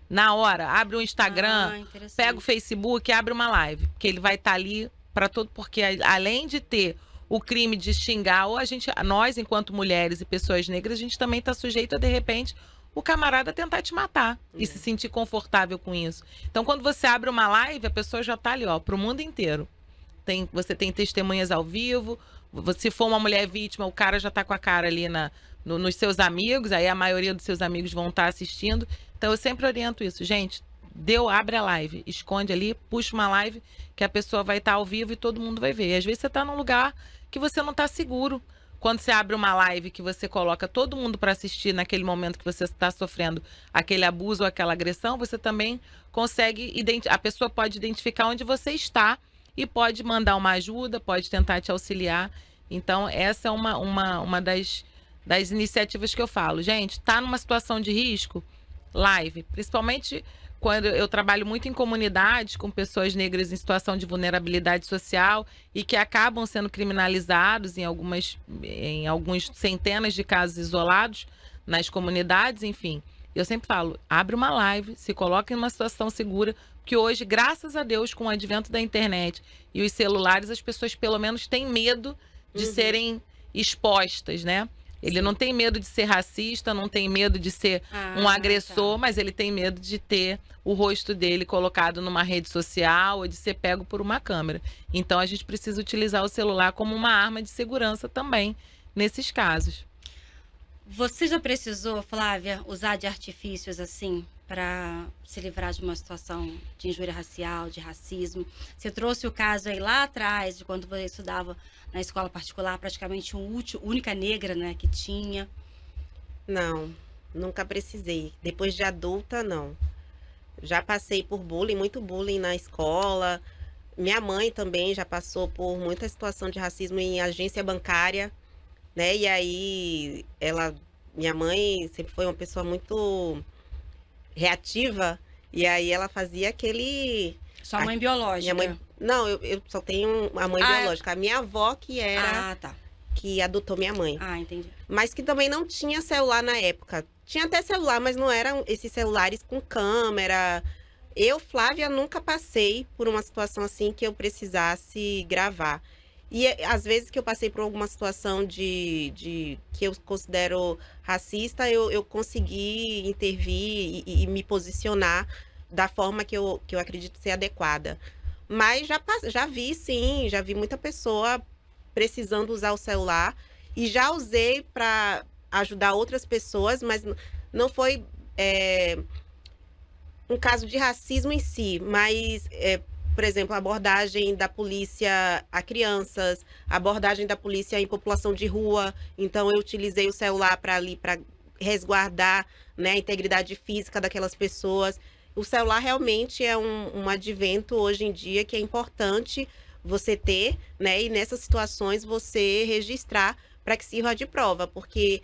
Na hora, abre o Instagram, pega o Facebook, abre uma live, porque ele vai estar ali para todo, porque além de ter o crime de xingar, ou nós, enquanto mulheres e pessoas negras, a gente também está sujeito a, de repente, o camarada tentar te matar e se sentir confortável com isso. Então, quando você abre uma live, a pessoa já está ali, ó, para o mundo inteiro. Você tem testemunhas ao vivo, se for uma mulher vítima, o cara já está com a cara ali nos seus amigos, aí a maioria dos seus amigos vão estar assistindo. Então, eu sempre oriento isso. Gente, abre a live, esconde ali, puxa uma live que a pessoa vai estar ao vivo e todo mundo vai ver. E às vezes você está num lugar que você não está seguro. Quando você abre uma live que você coloca todo mundo para assistir naquele momento que você está sofrendo aquele abuso ou aquela agressão, você também consegue, a pessoa pode identificar onde você está e pode mandar uma ajuda, pode tentar te auxiliar. Então, essa é uma das iniciativas que eu falo. Gente, está numa situação de risco? Live. Principalmente quando eu trabalho muito em comunidades com pessoas negras em situação de vulnerabilidade social e que acabam sendo criminalizados em alguns centenas de casos isolados nas comunidades, enfim. Eu sempre falo, abre uma live, se coloca em uma situação segura, que hoje, graças a Deus, com o advento da internet e os celulares, as pessoas pelo menos têm medo de serem expostas, né? Ele não tem medo de ser racista, não tem medo de ser um agressor, mas ele tem medo de ter o rosto dele colocado numa rede social ou de ser pego por uma câmera. Então, a gente precisa utilizar o celular como uma arma de segurança também nesses casos. Você já precisou, Flávia, usar de artifícios assim para se livrar de uma situação de injúria racial, de racismo? Você trouxe o caso aí lá atrás, de quando você estudava na escola particular, praticamente única negra, né, que tinha. Não. Nunca precisei. Depois de adulta, não. Já passei por bullying, muito bullying na escola. Minha mãe também já passou por muita situação de racismo em agência bancária, né? E aí, minha mãe sempre foi uma pessoa muito reativa, e aí ela fazia aquele... Sua mãe biológica. Minha mãe... Não, eu só tenho a mãe biológica. A minha avó que era... Ah, tá. Que adotou minha mãe. Ah, entendi. Mas que também não tinha celular na época. Tinha até celular, mas não eram esses celulares com câmera. Eu, Flávia, nunca passei por uma situação assim que eu precisasse gravar. E às vezes que eu passei por alguma situação que eu considero racista, eu consegui intervir e me posicionar da forma que eu acredito ser adequada. Mas já vi, sim, já vi muita pessoa precisando usar o celular. E já usei para ajudar outras pessoas, mas não foi um caso de racismo em si, mas, por exemplo, a abordagem da polícia a crianças, a abordagem da polícia em população de rua. Então, eu utilizei o celular para resguardar, né, a integridade física daquelas pessoas. O celular realmente é um advento hoje em dia que é importante você ter, né, e nessas situações você registrar para que sirva de prova, porque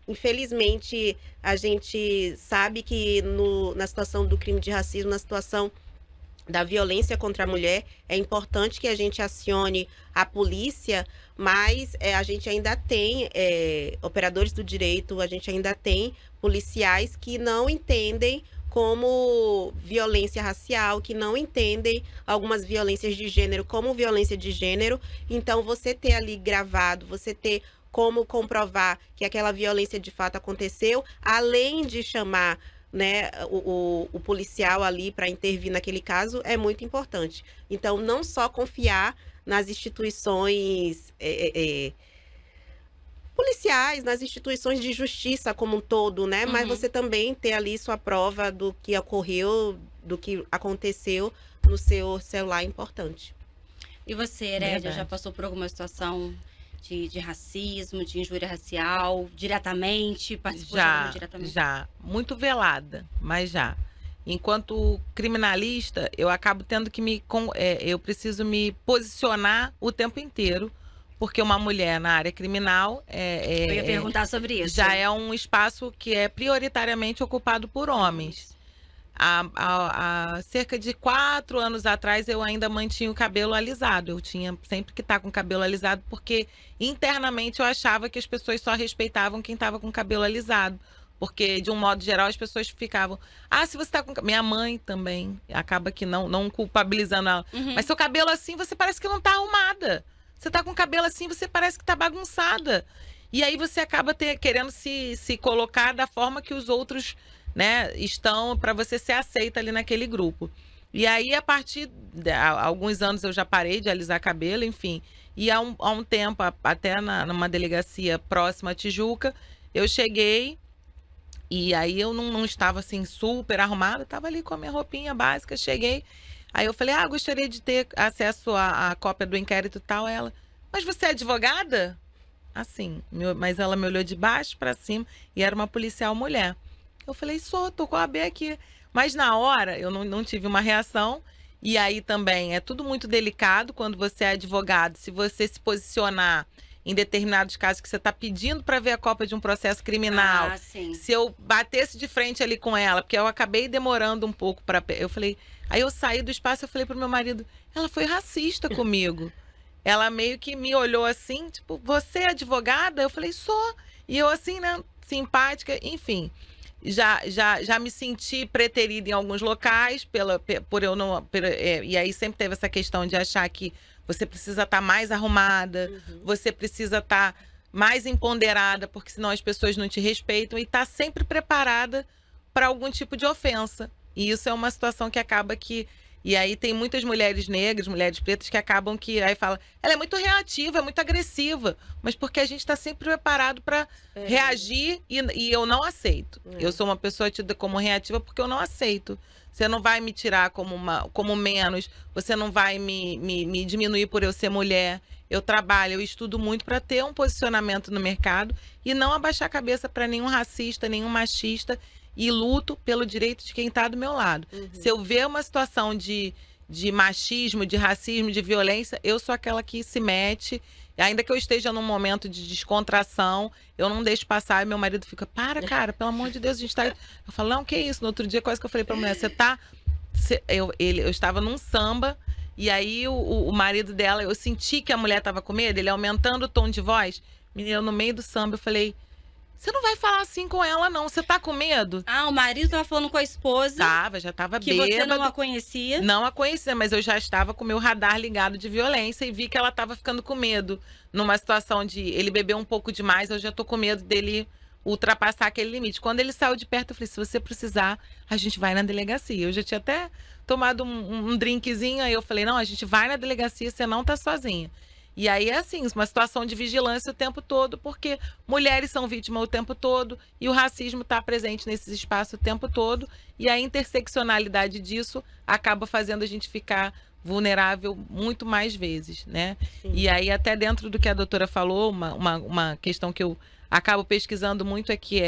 infelizmente a gente sabe que na situação do crime de racismo, na situação da violência contra a mulher, é importante que a gente acione a polícia, mas a gente ainda tem operadores do direito, a gente ainda tem policiais que não entendem como violência racial, que não entendem algumas violências de gênero como violência de gênero. Então, você ter ali gravado, você ter como comprovar que aquela violência de fato aconteceu, além de chamar, né, o policial ali para intervir naquele caso, é muito importante. Então, não só confiar nas instituições policiais, nas instituições de justiça como um todo, né? Mas você também ter ali sua prova do que ocorreu, do que aconteceu no seu celular é importante. E você, Herédia, já passou por alguma situação de racismo, de injúria racial, diretamente? Participou de alguma diretamente? Já. Muito velada, mas já. Enquanto criminalista, eu acabo tendo que eu preciso me posicionar o tempo inteiro, porque uma mulher na área criminal eu ia perguntar sobre isso. Já é um espaço que é prioritariamente ocupado por homens. Há cerca de 4 anos atrás, eu ainda mantinha o cabelo alisado. Eu tinha sempre que estar com o cabelo alisado, porque internamente eu achava que as pessoas só respeitavam quem estava com o cabelo alisado. Porque, de um modo geral, as pessoas ficavam... se você está com... Minha mãe também acaba que não culpabilizando ela. Mas seu cabelo assim, você parece que não está arrumada. Você tá com o cabelo assim, você parece que tá bagunçada. E aí você acaba querendo se colocar da forma que os outros, né, estão, para você ser aceita ali naquele grupo. E aí, a partir de alguns anos, eu já parei de alisar cabelo, enfim. E há um tempo, até numa delegacia próxima a Tijuca, eu cheguei e aí eu não estava assim super arrumada, estava ali com a minha roupinha básica, cheguei. Aí eu falei, gostaria de ter acesso à cópia do inquérito e tal. Ela, mas você é advogada? Assim, mas ela me olhou de baixo para cima e era uma policial mulher. Eu falei, tô com a AB aqui. Mas na hora eu não tive uma reação. E aí também é tudo muito delicado quando você é advogado. Se você se posicionar em determinados casos que você está pedindo para ver a cópia de um processo criminal. Se eu batesse de frente ali com ela, porque eu acabei demorando um pouco para... Eu falei... Aí eu saí do espaço e falei pro meu marido, ela foi racista comigo. Ela meio que me olhou assim, tipo, você é advogada? Eu falei, sou. E eu assim, né, simpática, enfim. Já me senti preterida em alguns locais, por eu não... e aí sempre teve essa questão de achar que você precisa estar mais arrumada, você precisa estar mais empoderada, porque senão as pessoas não te respeitam, e estar sempre preparada para algum tipo de ofensa. E isso é uma situação que acaba que E aí tem muitas mulheres negras, mulheres pretas, que acabam que aí fala, ela é muito reativa, é muito agressiva. Mas porque a gente está sempre preparado para reagir e eu não aceito. Eu sou uma pessoa tida como reativa porque eu não aceito. Você não vai me tirar como menos, você não vai me diminuir por eu ser mulher. Eu trabalho, eu estudo muito para ter um posicionamento no mercado e não abaixar a cabeça para nenhum racista, nenhum machista. E luto pelo direito de quem está do meu lado. Se eu ver uma situação de machismo, de racismo, de violência, eu sou aquela que se mete. Ainda que eu esteja num momento de descontração, eu não deixo passar. E meu marido fica, cara, pelo amor de Deus, a gente tá... Eu falo, não, que isso? No outro dia, quase que eu falei pra mulher, eu estava num samba, e aí o marido dela, eu senti que a mulher tava com medo, ele aumentando o tom de voz. Menina, no meio do samba, eu falei... Você não vai falar assim com ela, não. Você tá com medo? Ah, o marido tava falando com a esposa. Já tava que bêbado. Que você não a conhecia. Não a conhecia, mas eu já estava com o meu radar ligado de violência e vi que ela tava ficando com medo. Numa situação de ele beber um pouco demais, eu já tô com medo dele ultrapassar aquele limite. Quando ele saiu de perto, eu falei, se você precisar, a gente vai na delegacia. Eu já tinha até tomado um drinkzinho, aí eu falei, não, a gente vai na delegacia, você não tá sozinha. E aí é assim, uma situação de vigilância o tempo todo, porque mulheres são vítimas o tempo todo e o racismo está presente nesses espaços o tempo todo e a interseccionalidade disso acaba fazendo a gente ficar vulnerável muito mais vezes, né? Sim. E aí até dentro do que a doutora falou, uma questão que eu acabo pesquisando muito é que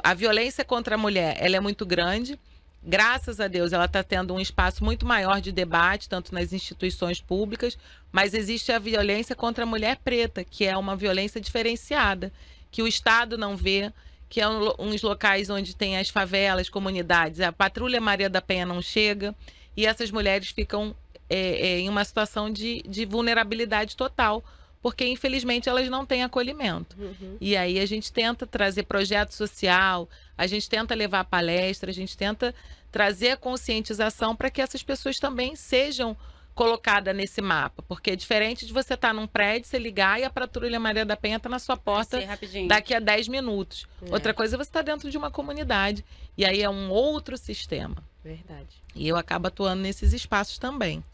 a violência contra a mulher, ela é muito grande. Graças a Deus, ela está tendo um espaço muito maior de debate, tanto nas instituições públicas, mas existe a violência contra a mulher preta, que é uma violência diferenciada, que o Estado não vê, que é uns locais onde tem as favelas, comunidades. A Patrulha Maria da Penha não chega e essas mulheres ficam em uma situação de vulnerabilidade total, porque infelizmente elas não têm acolhimento. E aí a gente tenta trazer projeto social, a gente tenta levar palestra, a gente tenta trazer a conscientização para que essas pessoas também sejam colocadas nesse mapa. Porque é diferente de você estar num prédio, você ligar e a Patrulha Maria da Penha está na sua porta daqui a 10 minutos. Outra coisa é você estar dentro de uma comunidade. E aí é um outro sistema. Verdade. E eu acabo atuando nesses espaços também.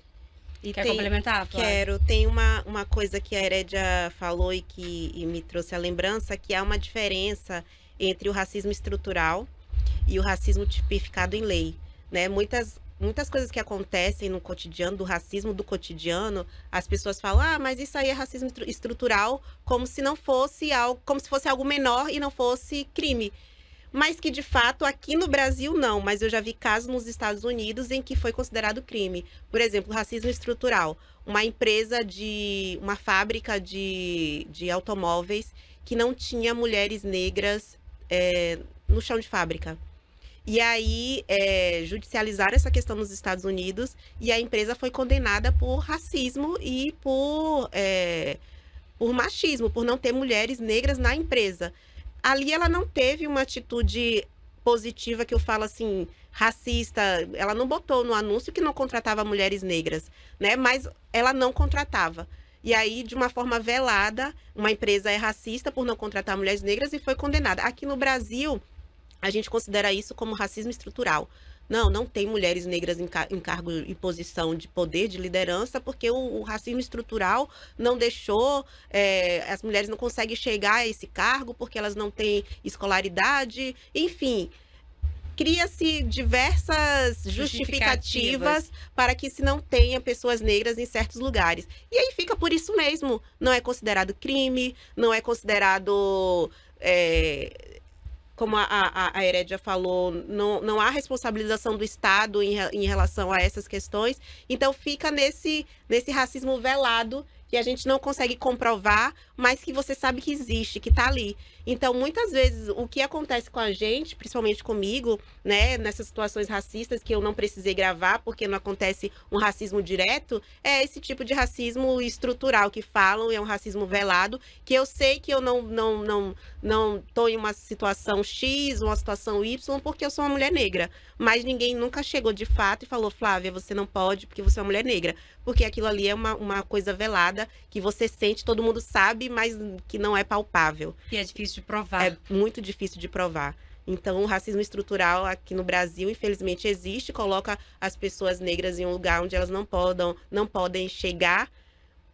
E quer complementar, Flávia? Quero. Tem uma coisa que a Herédia falou e me trouxe a lembrança, que há uma diferença entre o racismo estrutural e o racismo tipificado em lei, né? Muitas coisas que acontecem no cotidiano, do racismo do cotidiano, as pessoas falam, mas isso aí é racismo estrutural, como se não fosse algo, como se fosse algo menor e não fosse crime. Mas que, de fato, aqui no Brasil, não. Mas eu já vi casos nos Estados Unidos em que foi considerado crime. Por exemplo, racismo estrutural. Uma fábrica de automóveis que não tinha mulheres negras no chão de fábrica. E aí, judicializaram essa questão nos Estados Unidos e a empresa foi condenada por racismo e por machismo, por não ter mulheres negras na empresa. Ali ela não teve uma atitude positiva, que eu falo assim, racista. Ela não botou no anúncio que não contratava mulheres negras, né? Mas ela não contratava. E aí, de uma forma velada, uma empresa é racista por não contratar mulheres negras e foi condenada. Aqui no Brasil, a gente considera isso como racismo estrutural. Não tem mulheres negras em cargo e posição de poder, de liderança, porque o racismo estrutural não deixou, as mulheres não conseguem chegar a esse cargo porque elas não têm escolaridade, enfim. Cria-se diversas justificativas para que se não tenha pessoas negras em certos lugares. E aí fica por isso mesmo. Não é considerado crime, não é considerado... como a Herédia falou, não há responsabilização do Estado em relação a essas questões. Então, fica nesse racismo velado que a gente não consegue comprovar, mas que você sabe que existe, que está ali. Então, muitas vezes, o que acontece com a gente, principalmente comigo, né, nessas situações racistas que eu não precisei gravar, porque não acontece um racismo direto, é esse tipo de racismo estrutural que falam, é um racismo velado, que eu sei que eu não estou em uma situação X, uma situação Y, porque eu sou uma mulher negra. Mas ninguém nunca chegou de fato e falou, Flávia, você não pode porque você é uma mulher negra. Porque aquilo ali é uma coisa velada, que você sente, todo mundo sabe, mas que não é palpável. E é difícil de provar. É muito difícil de provar. Então, o racismo estrutural aqui no Brasil, infelizmente, existe, coloca as pessoas negras em um lugar onde elas não podem chegar,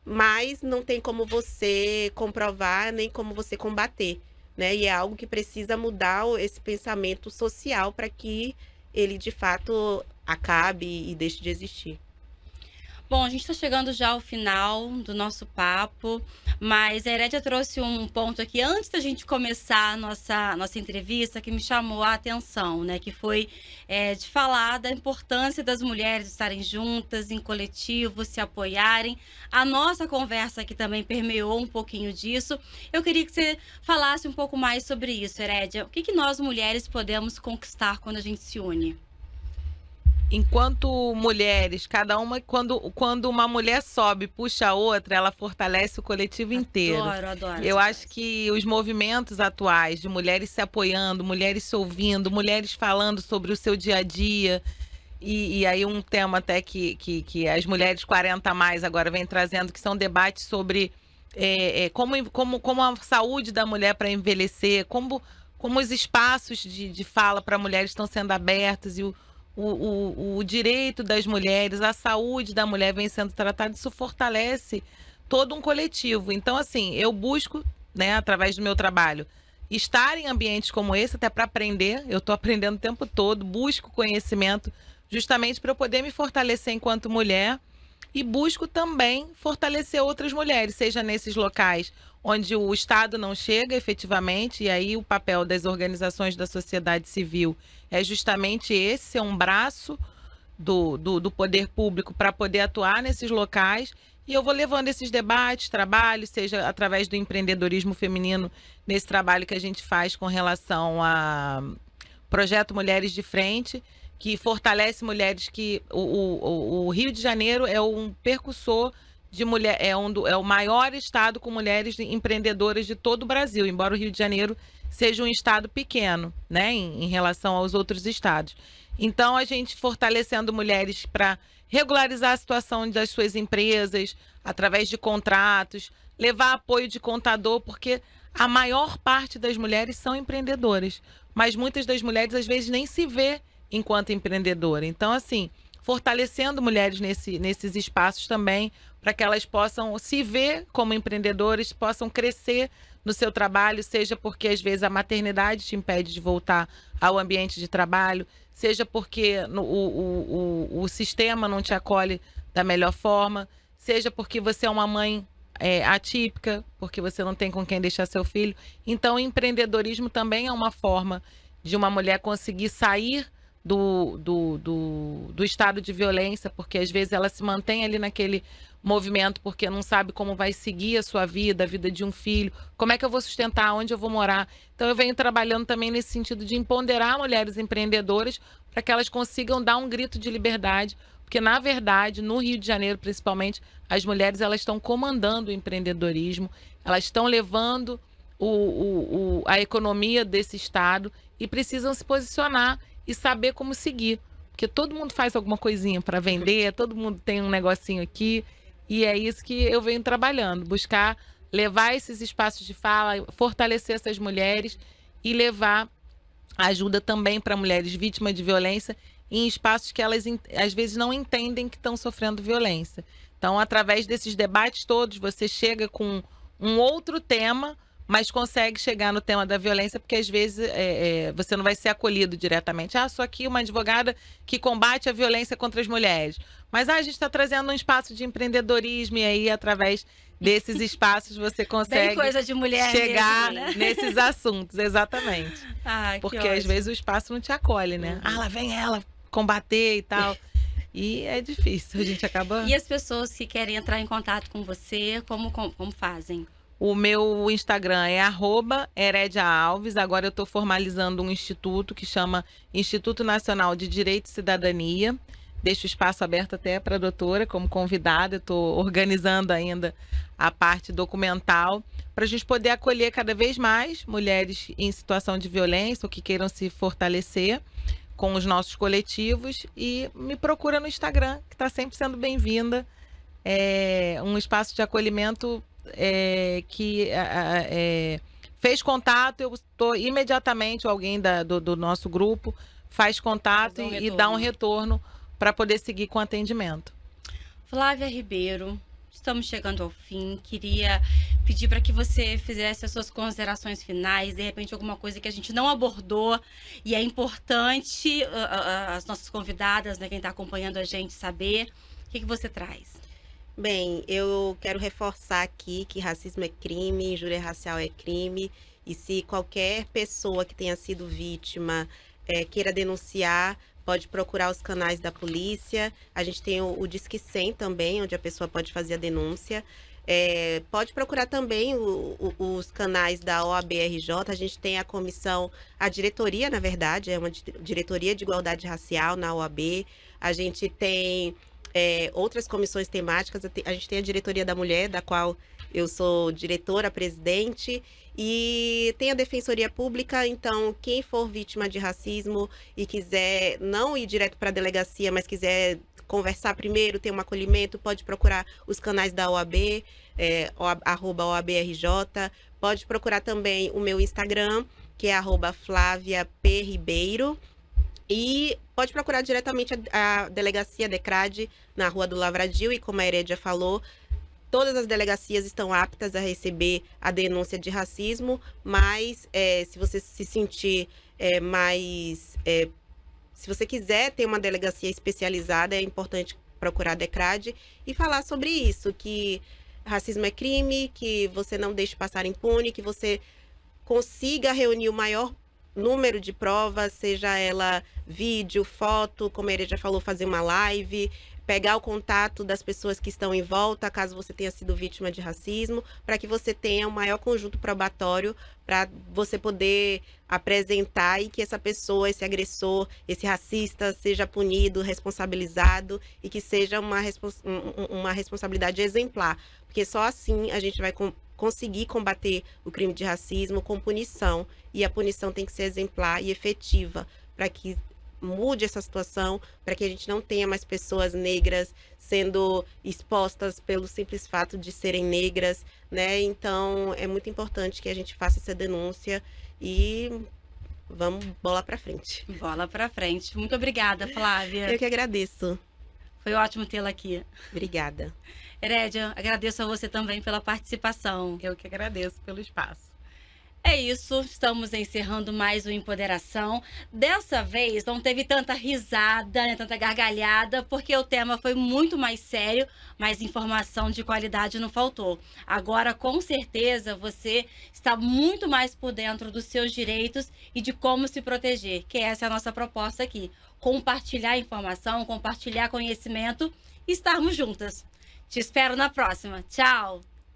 mas não tem como você comprovar, nem como você combater, né? E é algo que precisa mudar esse pensamento social para que ele, de fato, acabe e deixe de existir. Bom, a gente está chegando já ao final do nosso papo, mas a Herédia trouxe um ponto aqui antes da gente começar a nossa entrevista que me chamou a atenção, né? Que foi de falar da importância das mulheres estarem juntas, em coletivo, se apoiarem. A nossa conversa aqui também permeou um pouquinho disso. Eu queria que você falasse um pouco mais sobre isso, Herédia. O que nós mulheres podemos conquistar quando a gente se une? Enquanto mulheres, cada uma, quando uma mulher sobe, puxa a outra, ela fortalece o coletivo inteiro. Adoro. Eu acho que os movimentos atuais de mulheres se apoiando, mulheres se ouvindo, mulheres falando sobre o seu dia a dia, e aí um tema até que as mulheres 40 a mais agora vem trazendo, que são debates sobre como a saúde da mulher para envelhecer, como os espaços de fala para mulheres estão sendo abertos e o direito das mulheres, a saúde da mulher vem sendo tratada, isso fortalece todo um coletivo. Então, assim, eu busco, né, através do meu trabalho, estar em ambientes como esse, até para aprender. Eu estou aprendendo o tempo todo, busco conhecimento justamente para eu poder me fortalecer enquanto mulher e busco também fortalecer outras mulheres, seja nesses locais onde o Estado não chega efetivamente, e aí o papel das organizações da sociedade civil é justamente esse, ser um braço do poder público para poder atuar nesses locais. E eu vou levando esses debates, trabalhos, seja através do empreendedorismo feminino, nesse trabalho que a gente faz com relação a Projeto Mulheres de Frente, que fortalece mulheres que... O Rio de Janeiro é um percussor de mulher, é o maior estado com mulheres empreendedoras de todo o Brasil, embora o Rio de Janeiro seja um estado pequeno, né, em relação aos outros estados. Então, a gente fortalecendo mulheres para regularizar a situação das suas empresas, através de contratos, levar apoio de contador, porque a maior parte das mulheres são empreendedoras, mas muitas das mulheres, às vezes, nem se vê enquanto empreendedora. Então, assim, fortalecendo mulheres nesses espaços também, para que elas possam se ver como empreendedoras, possam crescer no seu trabalho, seja porque às vezes a maternidade te impede de voltar ao ambiente de trabalho, seja porque o sistema não te acolhe da melhor forma, seja porque você é uma mãe atípica, porque você não tem com quem deixar seu filho. Então, o empreendedorismo também é uma forma de uma mulher conseguir sair do estado de violência, porque às vezes ela se mantém ali naquele movimento porque não sabe como vai seguir a sua vida, a vida de um filho, como é que eu vou sustentar, onde eu vou morar. Então eu venho trabalhando também nesse sentido de empoderar mulheres empreendedoras para que elas consigam dar um grito de liberdade, porque na verdade, no Rio de Janeiro principalmente, as mulheres elas estão comandando o empreendedorismo, elas estão levando a economia desse estado e precisam se posicionar e saber como seguir, porque todo mundo faz alguma coisinha para vender, todo mundo tem um negocinho aqui, e é isso que eu venho trabalhando, buscar levar esses espaços de fala, fortalecer essas mulheres e levar ajuda também para mulheres vítimas de violência em espaços que elas às vezes não entendem que estão sofrendo violência. Então, através desses debates todos, você chega com um outro tema, mas consegue chegar no tema da violência, porque às vezes você não vai ser acolhido diretamente. Sou aqui uma advogada que combate a violência contra as mulheres. Mas a gente está trazendo um espaço de empreendedorismo e aí, através desses espaços, você consegue bem coisa de mulher chegar mesmo, né? nesses assuntos, exatamente. Porque às vezes o espaço não te acolhe, né? Lá vem ela combater e tal. E é difícil, a gente acaba... E as pessoas que querem entrar em contato com você, como fazem? O meu Instagram é @HerediaAlves. Agora eu estou formalizando um instituto que chama Instituto Nacional de Direito e Cidadania. Deixo o espaço aberto até para a doutora como convidada. Eu estou organizando ainda a parte documental para a gente poder acolher cada vez mais mulheres em situação de violência ou que queiram se fortalecer com os nossos coletivos. E me procura no Instagram, que está sempre sendo bem-vinda. É um espaço de acolhimento que Fez contato, eu estou imediatamente, alguém do nosso grupo faz contato e dá um retorno para poder seguir com o atendimento. Flávia Ribeiro, estamos chegando ao fim. Queria pedir para que você fizesse as suas considerações finais, de repente alguma coisa que a gente não abordou e é importante as nossas convidadas, né, quem está acompanhando a gente, saber. O que você traz? Bem, eu quero reforçar aqui que racismo é crime, injúria racial é crime, e se qualquer pessoa que tenha sido vítima queira denunciar, pode procurar os canais da polícia. A gente tem o Disque 100 também, onde a pessoa pode fazer a denúncia. Pode procurar também os canais da OAB-RJ. A gente tem a comissão, a diretoria, na verdade, é uma diretoria de igualdade racial na OAB. A gente tem outras comissões temáticas. A gente tem a diretoria da mulher, da qual eu sou diretora, presidente, e tem a Defensoria Pública. Então, quem for vítima de racismo e quiser não ir direto para a delegacia, mas quiser conversar primeiro, ter um acolhimento, pode procurar os canais da OAB, @OABRJ. Pode procurar também o meu Instagram, que é @FláviaPRibeiro. E pode procurar diretamente a delegacia DECRAD na Rua do Lavradio, e como a Herédia falou, todas as delegacias estão aptas a receber a denúncia de racismo, mas se você se sentir se você quiser ter uma delegacia especializada, é importante procurar a DECRAD e falar sobre isso, que racismo é crime, que você não deixe passar impune, que você consiga reunir o maior número de provas, seja ela vídeo, foto, como a Herédia falou, fazer uma live, pegar o contato das pessoas que estão em volta, caso você tenha sido vítima de racismo, para que você tenha um maior conjunto probatório para você poder apresentar e que essa pessoa, esse agressor, esse racista seja punido, responsabilizado e que seja uma responsabilidade exemplar, porque só assim a gente vai conseguir combater o crime de racismo com punição, e a punição tem que ser exemplar e efetiva para que mude essa situação, para que a gente não tenha mais pessoas negras sendo expostas pelo simples fato de serem negras, né? Então, é muito importante que a gente faça essa denúncia e vamos bola para frente. Bola para frente. Muito obrigada, Flávia. Eu que agradeço. Foi ótimo tê-la aqui. Obrigada. Herédia, agradeço a você também pela participação. Eu que agradeço pelo espaço. É isso, estamos encerrando mais o Empoderação. Dessa vez não teve tanta risada, né, tanta gargalhada, porque o tema foi muito mais sério, mas informação de qualidade não faltou. Agora, com certeza, você está muito mais por dentro dos seus direitos e de como se proteger, que essa é a nossa proposta aqui. Compartilhar informação, compartilhar conhecimento e estarmos juntas. Te espero na próxima. Tchau!